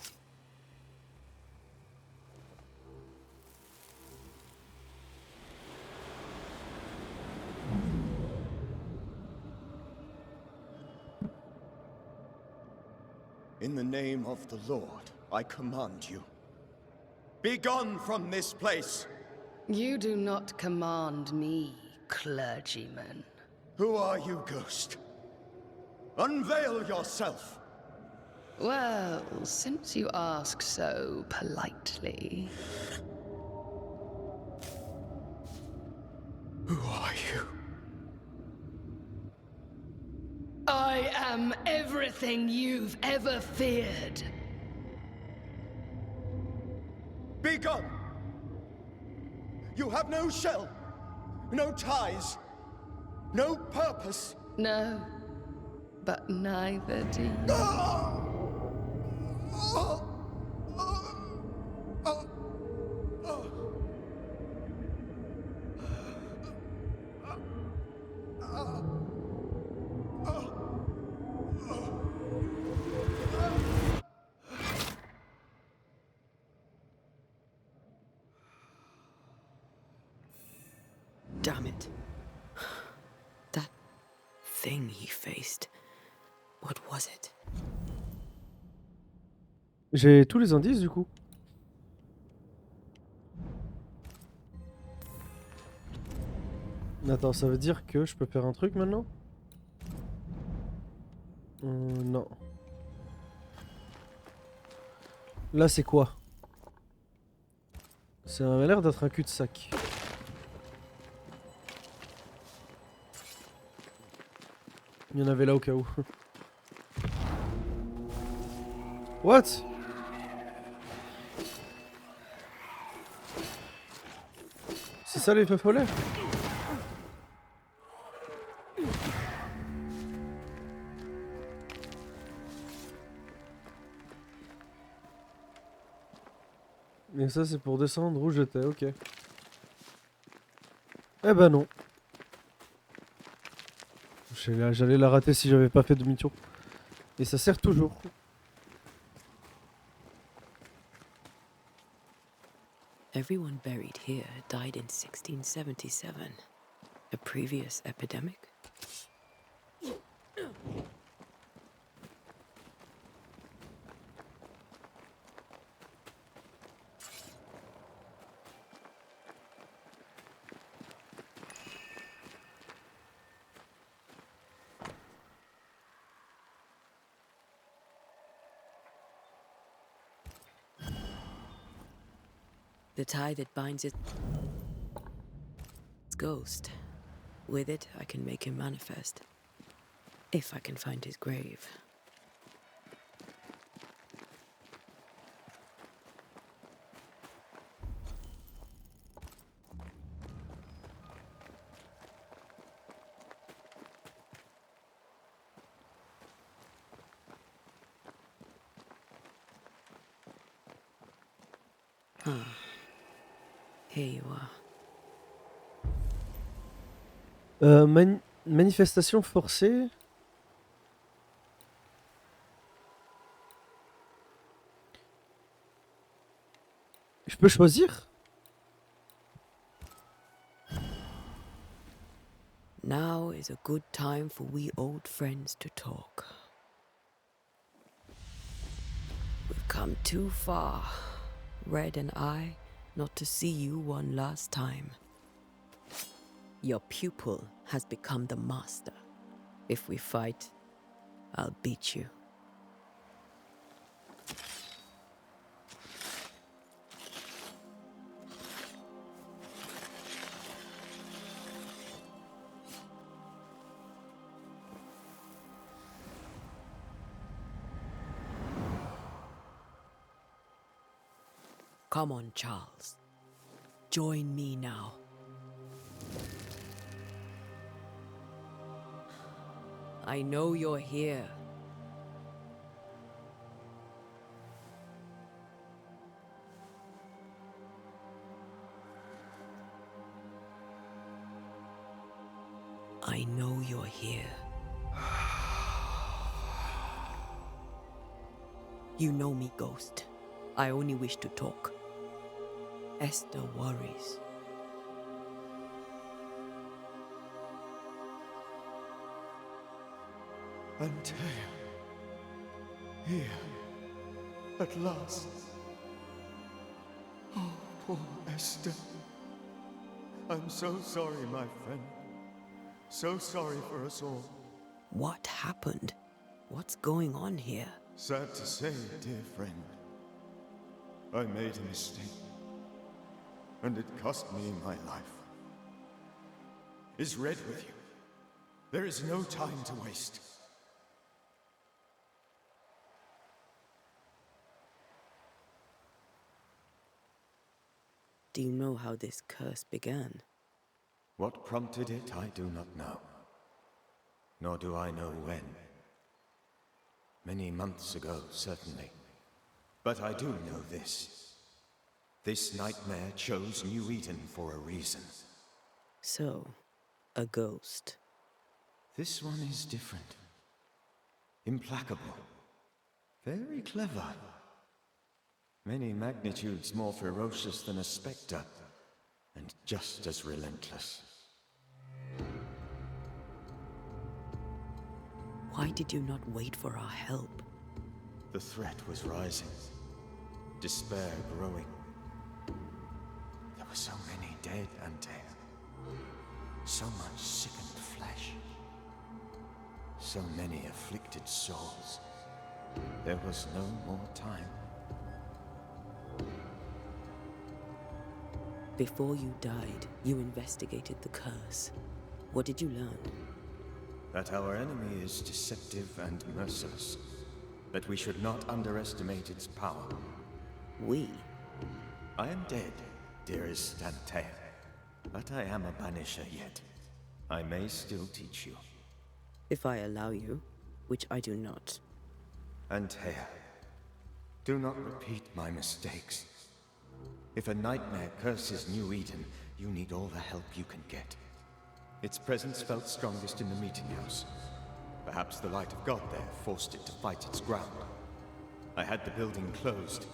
D: In the name of the Lord, I command you. Be gone from this place!
O: You do not command me, clergyman.
D: Who are you, ghost? Unveil yourself!
O: Well, since you ask so politely...
D: Who are you?
O: I am everything you've ever feared.
D: Be gone! You have no shell, no ties, no purpose.
O: No, but neither do you.
C: Damn it. That thing he faced. What was it?
E: J'ai tous les indices du coup. Attends, ça veut dire que je peux faire un truc maintenant? Non. Là c'est quoi? Ça a l'air d'être un cul-de-sac. Il y en avait là au cas où. What? C'est ça les feux follets? Et ça c'est pour descendre où j'étais, ok. Eh ben non. J'allais la rater si j'avais pas fait demi-tour. Et ça sert toujours.
C: Everyone buried here died in 1677. A previous epidemic? The tie that binds its ghost. With it, I can make him manifest. If I can find his grave. Here you are.
E: Manifestation forcée. Je peux choisir?
C: Now is a good time for we old friends to talk. We've come too far, Red and I, not to see you one last time. Your pupil has become the master. If we fight, I'll beat you. Come on, Charles. Join me now. I know you're here. I know you're here. You know me, Ghost. I only wish to talk. Esther worries.
H: Antea, here, at last. Oh, poor Esther. I'm so sorry, my friend. So sorry for us all.
C: What happened? What's going on here?
H: Sad to say, dear friend, I made a mistake, and it cost me my life. Is Red with you? There is no time to waste.
C: Do you know how this curse began?
D: What prompted it, I do not know. Nor do I know when. Many months ago, certainly. But I do know this. This nightmare chose New Eden for a reason.
C: So, a ghost.
D: This one is different. Implacable. Very clever. Many magnitudes more ferocious than a spectre, and just as relentless.
C: Why did you not wait for our help?
D: The threat was rising. Despair growing. There were so many dead, Antea. So much sickened flesh. So many afflicted souls. There was no more time.
C: Before you died, you investigated the curse. What did you learn?
D: That our enemy is deceptive and merciless. That we should not underestimate its power.
C: We?
D: I am dead, dearest Antea. But I am a banisher yet. I may still teach you.
C: If I allow you, which I do not.
D: Antea, do not repeat my mistakes. If a nightmare curses New Eden, you need all the help you can get. Its presence felt strongest in the meeting house. Perhaps the light of God there forced it to fight its ground. I had the building closed.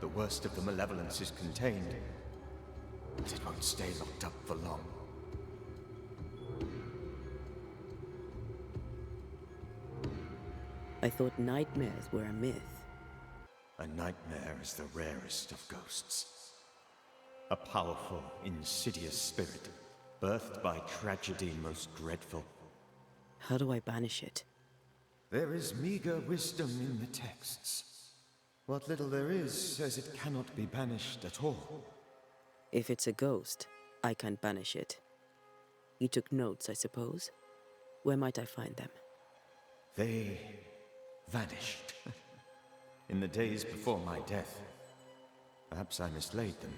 D: The worst of the malevolence is contained, but it won't stay locked up for long.
C: I thought nightmares were a myth.
D: A nightmare is the rarest of ghosts. A powerful, insidious spirit, birthed by tragedy most dreadful.
C: How do I banish it?
D: There is meager wisdom in the texts. What little there is says it cannot be banished at all.
C: If it's a ghost, I can't banish it. You took notes, I suppose? Where might I find them?
D: They vanished. In the days before my death. Perhaps I mislaid them.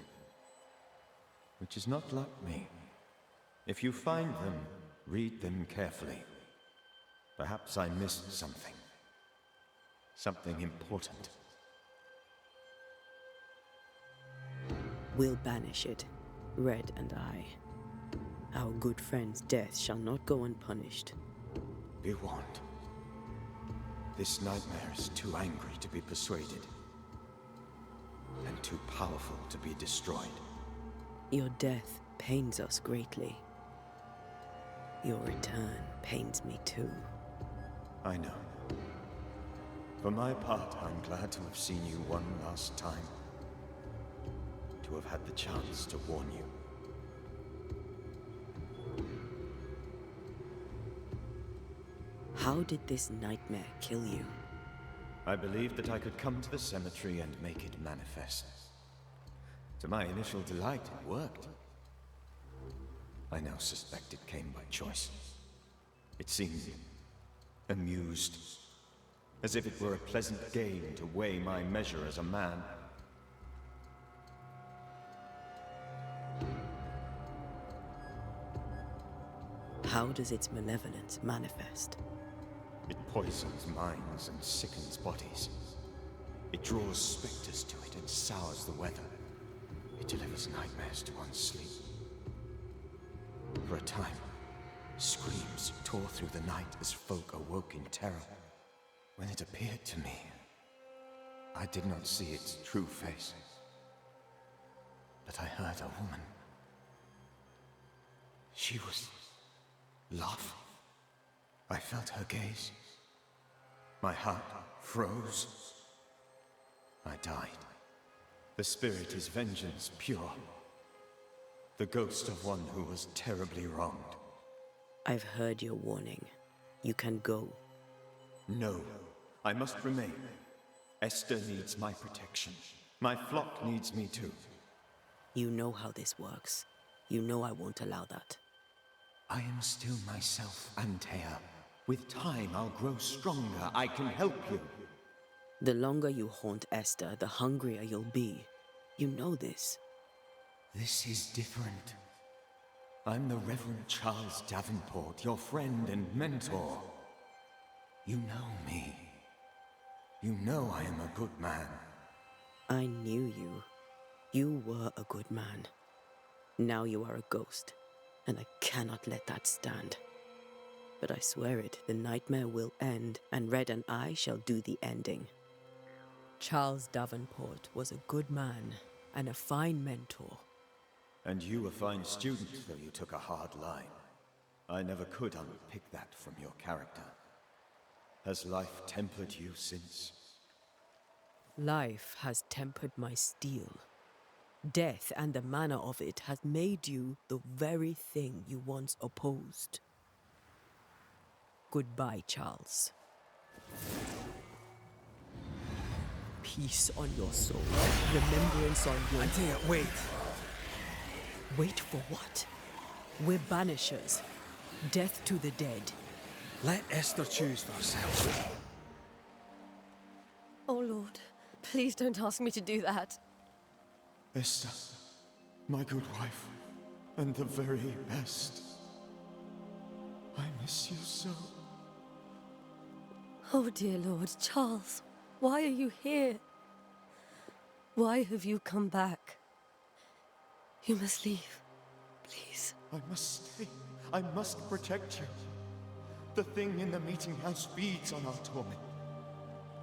D: Which is not like me. If you find them, read them carefully. Perhaps I missed something. Something important.
C: We'll banish it, Red and I. Our good friend's death shall not go unpunished.
D: Be warned. This nightmare is too angry to be persuaded. And too powerful to be destroyed.
C: Your death pains us greatly. Your return pains me too.
D: I know. For my part, I'm glad to have seen you one last time. To have had the chance to warn you.
C: How did this nightmare kill you?
D: I believed that I could come to the cemetery and make it manifest. To my initial delight, it worked. I now suspect it came by choice. It seemed amused, as if it were a pleasant game to weigh my measure as a man.
C: How does its malevolence manifest?
D: It poisons minds and sickens bodies. It draws specters to it and sours the weather. It delivers nightmares to one's sleep. For a time, screams tore through the night as folk awoke in terror. When it appeared to me, I did not see its true face. But I heard a woman. She was laughing. I felt her gaze. My heart froze. I died. The spirit is vengeance pure. The ghost of one who was terribly wronged.
C: I've heard your warning. You can go.
D: No, I must remain. Esther needs my protection. My flock needs me too.
C: You know how this works. You know I won't allow that.
D: I am still myself, Antea. With time, I'll grow stronger. I can help you.
C: The longer you haunt Esther, the hungrier you'll be. You know this.
D: This is different. I'm the Reverend Charles Davenport, your friend and mentor. You know me. You know I am a good man.
C: I knew you. You were a good man. Now you are a ghost, and I cannot let that stand. But I swear it, the nightmare will end, and Red and I shall do the ending. Charles Davenport was a good man and a fine mentor.
D: And you a fine student, though you took a hard line. I never could unpick that from your character. Has life tempered you since?
C: Life has tempered my steel. Death and the manner of it has made you the very thing you once opposed. Goodbye, Charles. Peace on your soul. Remembrance on your...
B: Antea, wait.
C: Wait for what? We're banishers. Death to the dead.
B: Let Esther choose for herself.
L: Oh, Lord, please don't ask me to do that.
D: Esther, my good wife, and the very best. I miss you so.
L: Oh, dear Lord, Charles, why are you here? Why have you come back? You must leave, please.
D: I must stay. I must protect you. The thing in the meeting house feeds on our torment.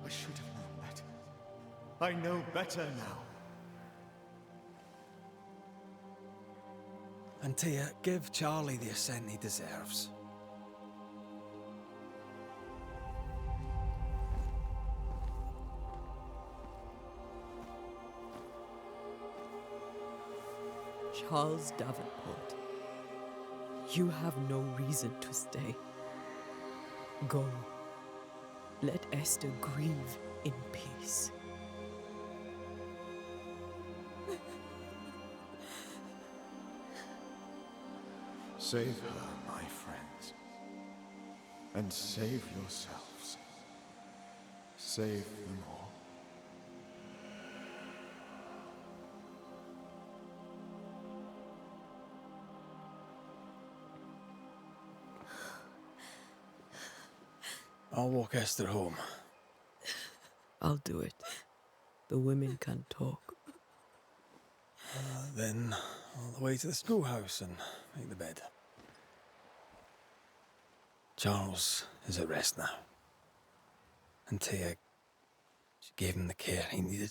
D: I should have known better. I know better now.
B: Antea, give Charlie the ascent he deserves.
C: Charles Davenport, you have no reason to stay. Go. Let Esther grieve in peace.
D: Save her, my friends. And save yourselves. Save them all.
B: I'll walk Esther home.
C: I'll do it. The women can talk.
B: Then all the way to the schoolhouse and make the bed. Charles is at rest now. Antea, she gave him the care he needed.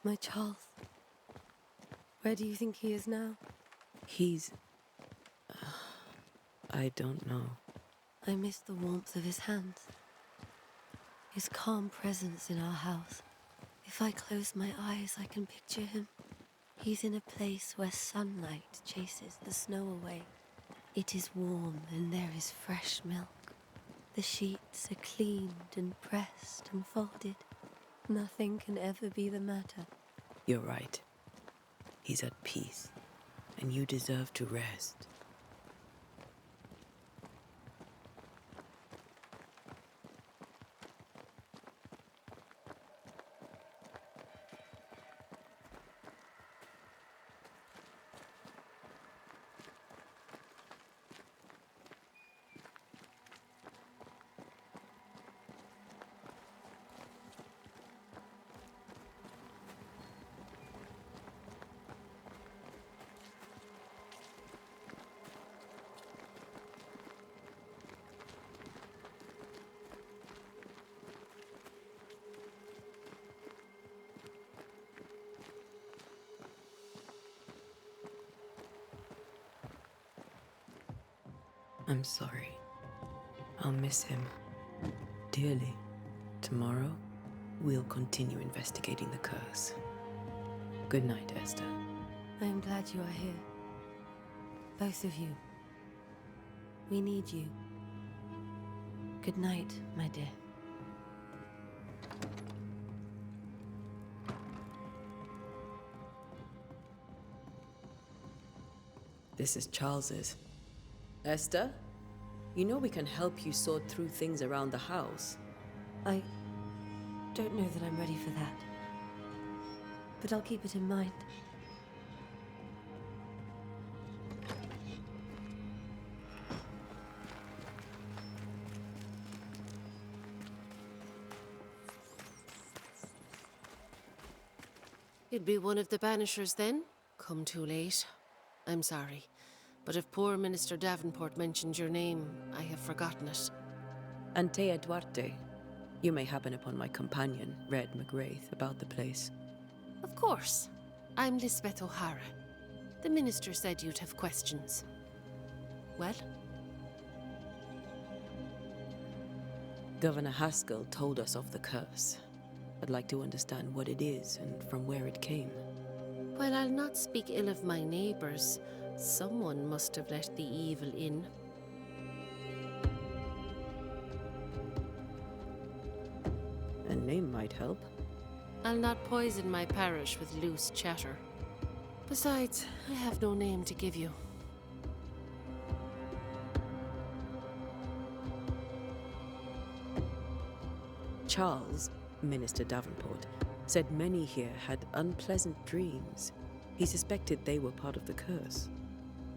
L: My Charles. Where do you think he is now?
C: He's... I don't know.
L: I miss the warmth of his hands. His calm presence in our house. If I close my eyes, I can picture him. He's in a place where sunlight chases the snow away. It is warm and there is fresh milk. The sheets are cleaned and pressed and folded. Nothing can ever be the matter.
C: You're right. He's at peace, and you deserve to rest. I'm sorry. I'll miss him dearly. Tomorrow, we'll continue investigating the curse. Good night, Esther.
L: I am glad you are here. Both of you. We need you. Good night, my dear.
C: This is Charles's. Esther, you know we can help you sort through things around the house.
L: I don't know that I'm ready for that. But I'll keep it in mind.
P: It'd be one of the Banishers then? Come too late. I'm sorry, but if poor Minister Davenport mentioned your name, I have forgotten it.
C: Antea Duarte. You may happen upon my companion, Red McGrath, about the place.
P: Of course. I'm Lisbeth O'Hara. The minister said you'd have questions. Well?
C: Governor Haskell told us of the curse. I'd like to understand what it is and from where it came.
P: While I'll not speak ill of my neighbours, someone must have let the evil in.
C: A name might help.
P: I'll not poison my parish with loose chatter. Besides, I have no name to give you.
C: Charles, Minister Davenport, said many here had unpleasant dreams. He suspected they were part of the curse.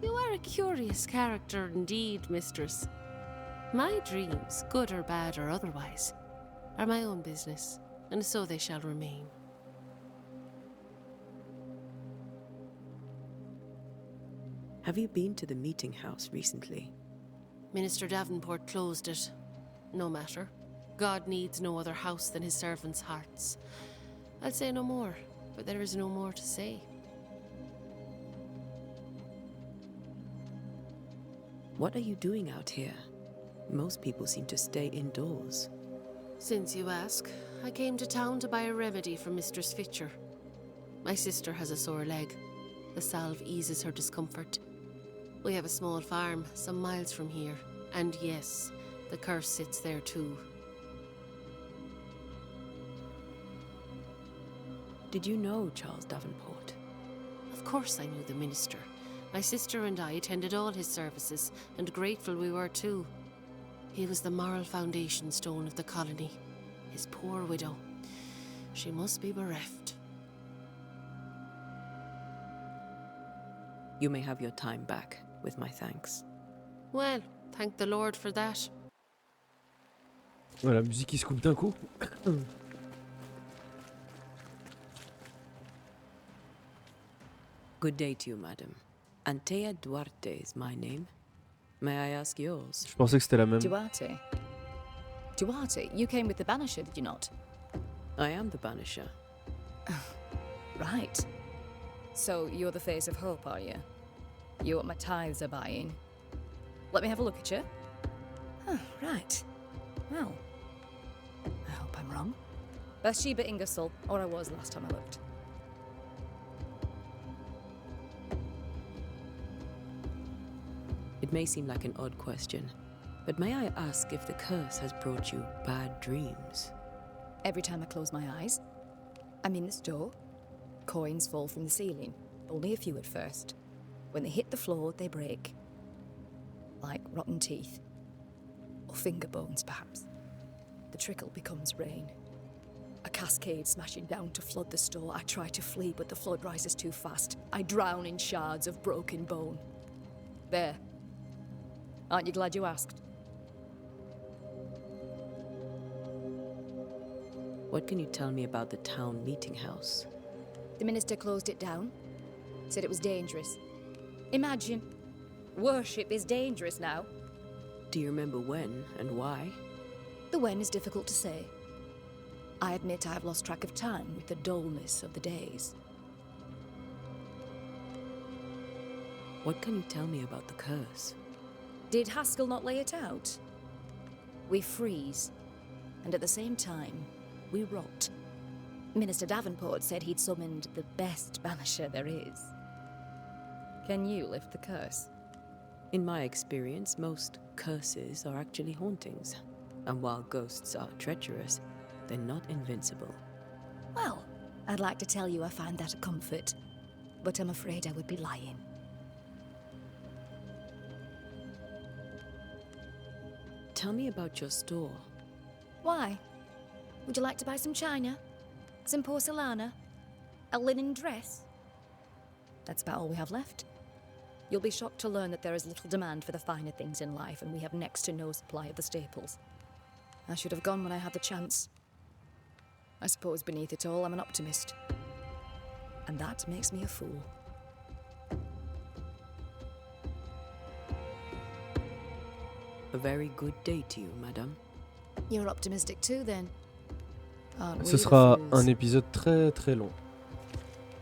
P: You are a curious character indeed, mistress. My dreams, good or bad or otherwise, are my own business, and so they shall remain.
C: Have you been to the meeting house recently?
P: Minister Davenport closed it. No matter. God needs no other house than his servants' hearts. I'll say no more, but there is no more to say.
C: What are you doing out here? Most people seem to stay indoors.
P: Since you ask, I came to town to buy a remedy for Mistress Fitcher. My sister has a sore leg. The salve eases her discomfort. We have a small farm, some miles from here. And yes, the curse sits there too.
C: Did you know Charles Davenport?
P: Of course I knew the minister. My sister and I attended all his services, and grateful we were too. He was the moral foundation stone of the colony. His poor widow. She must be bereft.
C: You may have your time back, with my thanks.
P: Well, thank the Lord for that.
E: Voilà, la musique qui se coupe d'un coup.
C: Good day to you, madam. Antea Duarte is my name. May I ask yours?
E: Je pensais que c'était la même.
Q: Duarte? Duarte, you came with the Banisher, did you not?
C: I am the Banisher.
Q: Right. So you're the face of hope, are you? You're what my tithes are buying. Let me have a look at you. Oh, right. Well, I hope I'm wrong. Bathsheba Ingersoll, or I was last time I looked.
C: It may seem like an odd question, but may I ask if the curse has brought you bad dreams?
Q: Every time I close my eyes, I'm in the store. Coins fall from the ceiling. Only a few at first. When they hit the floor, they break. Like rotten teeth. Or finger bones, perhaps. The trickle becomes rain. A cascade smashing down to flood the store. I try to flee, but the flood rises too fast. I drown in shards of broken bone. There. Aren't you glad you asked?
C: What can you tell me about the town meeting house?
Q: The minister closed it down. Said it was dangerous. Imagine. Worship is dangerous now.
C: Do you remember when and why?
Q: The when is difficult to say. I admit I have lost track of time with the dullness of the days.
C: What can you tell me about the curse?
Q: Did Haskell not lay it out? We freeze, and at the same time, we rot. Minister Davenport said he'd summoned the best banisher there is. Can you lift the curse?
C: In my experience, most curses are actually hauntings. And while ghosts are treacherous, they're not invincible.
Q: Well, I'd like to tell you I find that a comfort, but I'm afraid I would be lying.
C: Tell me about your store.
Q: Why? Would you like to buy some china? Some porcelana? A linen dress? That's about all we have left. You'll be shocked to learn that there is little demand for the finer things in life, and we have next to no supply of the staples. I should have gone when I had the chance. I suppose beneath it all, I'm an optimist. and that makes me a fool.
C: A very good day to you, madame.
Q: You're optimistic too, then. Aren't we
E: Ce
Q: the
E: sera
Q: fools?
E: un épisode très très long.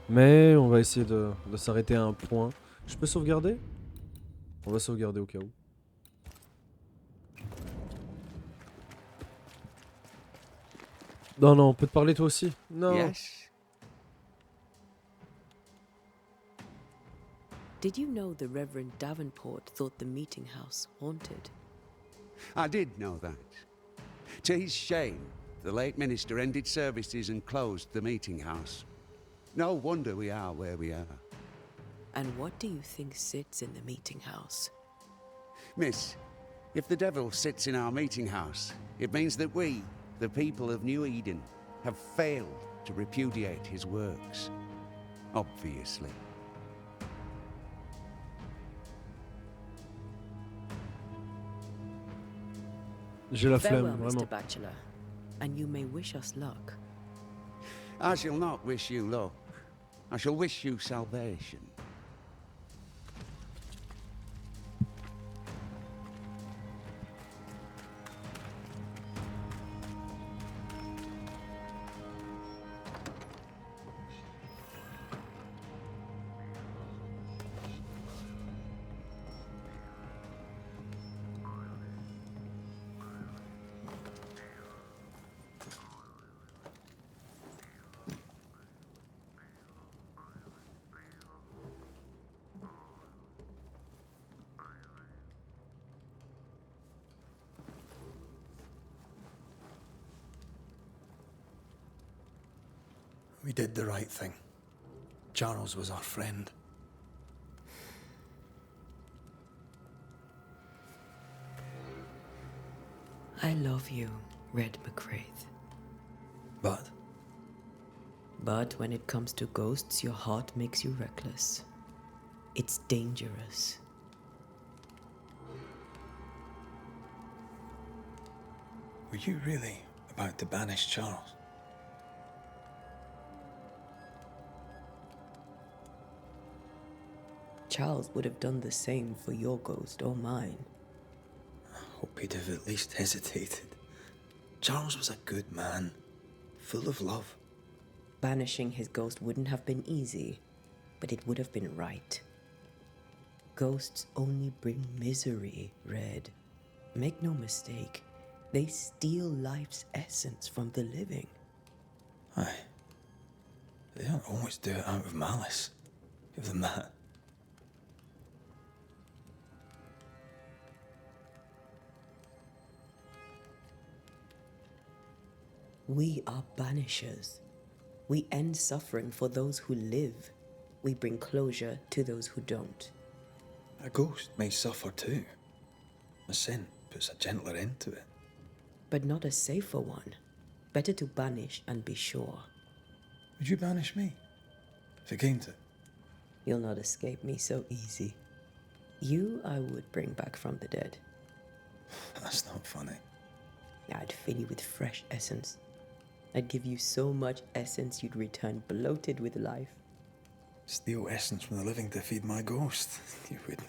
E: Mais on va essayer de s'arrêter à un point. Je peux sauvegarder? On va sauvegarder au cas où. Non, non, on peut te parler toi aussi. Non.
F: Yes?
C: Did you know the Reverend Davenport thought the meeting house haunted?
F: I did know that. To his shame, the late minister ended services and closed the meeting house. No wonder we are where we are.
C: And what do you think sits in the meeting house?
F: Miss, if the devil sits in our meeting house, it means that we, the people of New Eden, have failed to repudiate his works. Obviously.
E: J'ai la
C: Farewell,
E: flemme, vraiment.
C: Mr. Bachelor, and you may wish us luck.
F: I shall not wish you luck. I shall wish you salvation.
B: We did the right thing. Charles was our friend.
C: I love you, Red McWraith.
B: But
C: But when it comes to ghosts, your heart makes you reckless. It's dangerous.
B: were you really about to banish Charles?
C: Charles would have done the same for your ghost or mine.
B: I hope he'd have at least hesitated. Charles was a good man, full of love.
C: Banishing his ghost wouldn't have been easy, but it would have been right. Ghosts only bring misery, Red. Make no mistake, they steal life's essence from the living.
B: Aye. They don't always do it out of malice. Give them that.
C: We are banishers. We end suffering for those who live. We bring closure to those who don't.
B: A ghost may suffer too. A sin puts a gentler end to it.
C: But not a safer one. Better to banish and be sure.
B: Would you banish me? If it came to it?
C: You'll not escape me so easy. You I would bring back from the dead.
B: That's not funny.
C: I'd fill you with fresh essence. I'd give you so much essence you'd return bloated with life.
B: Steal essence from the living to feed my ghost. You wouldn't.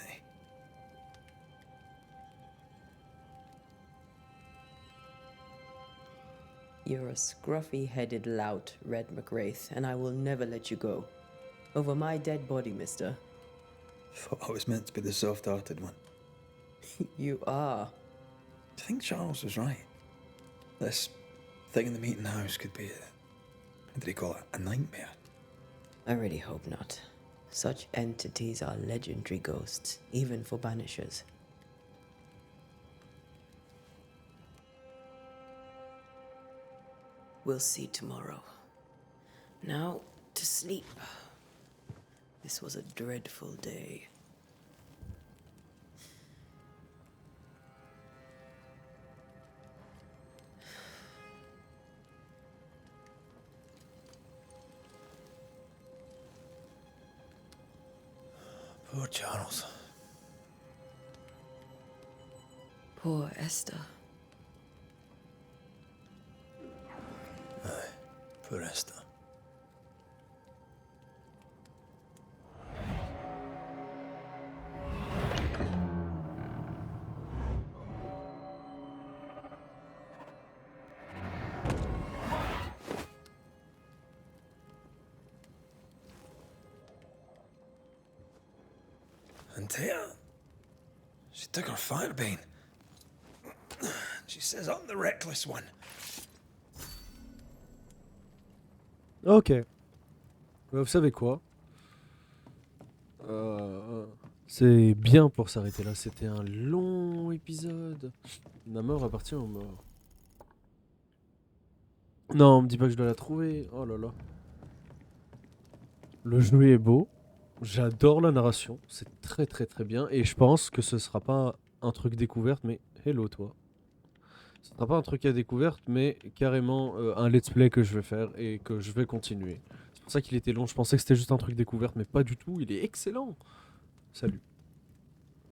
C: You're a scruffy-headed lout, Red McWraith, and I will never let you go. Over my dead body, mister.
B: Thought I was meant to be the soft-hearted one.
C: You are.
B: Do you think Charles was right? This thing in the meeting house could be what did he call it? A nightmare?
C: I really hope not. Such entities are legendary ghosts, even for banishers. We'll see tomorrow. Now, to sleep. This was a dreadful day.
B: Poor Charles.
C: Poor Esther.
B: Aye, poor Esther. Antea, she took her firebane. She says I'm the reckless one.
E: Ok. Vous savez quoi? C'est bien pour s'arrêter là. C'était un long épisode. Ma mort appartient aux morts. Non, on me dit pas que je dois la trouver. Oh là là. Le jeu est beau. J'adore la narration. C'est très très très bien. Et je pense que ce sera pas un truc découverte, mais hello toi. Ce sera pas un truc à découverte, mais carrément un let's play que je vais faire et que je vais continuer. C'est pour ça qu'il était long. Je pensais que c'était juste un truc découverte, mais pas du tout. Il est excellent. Salut.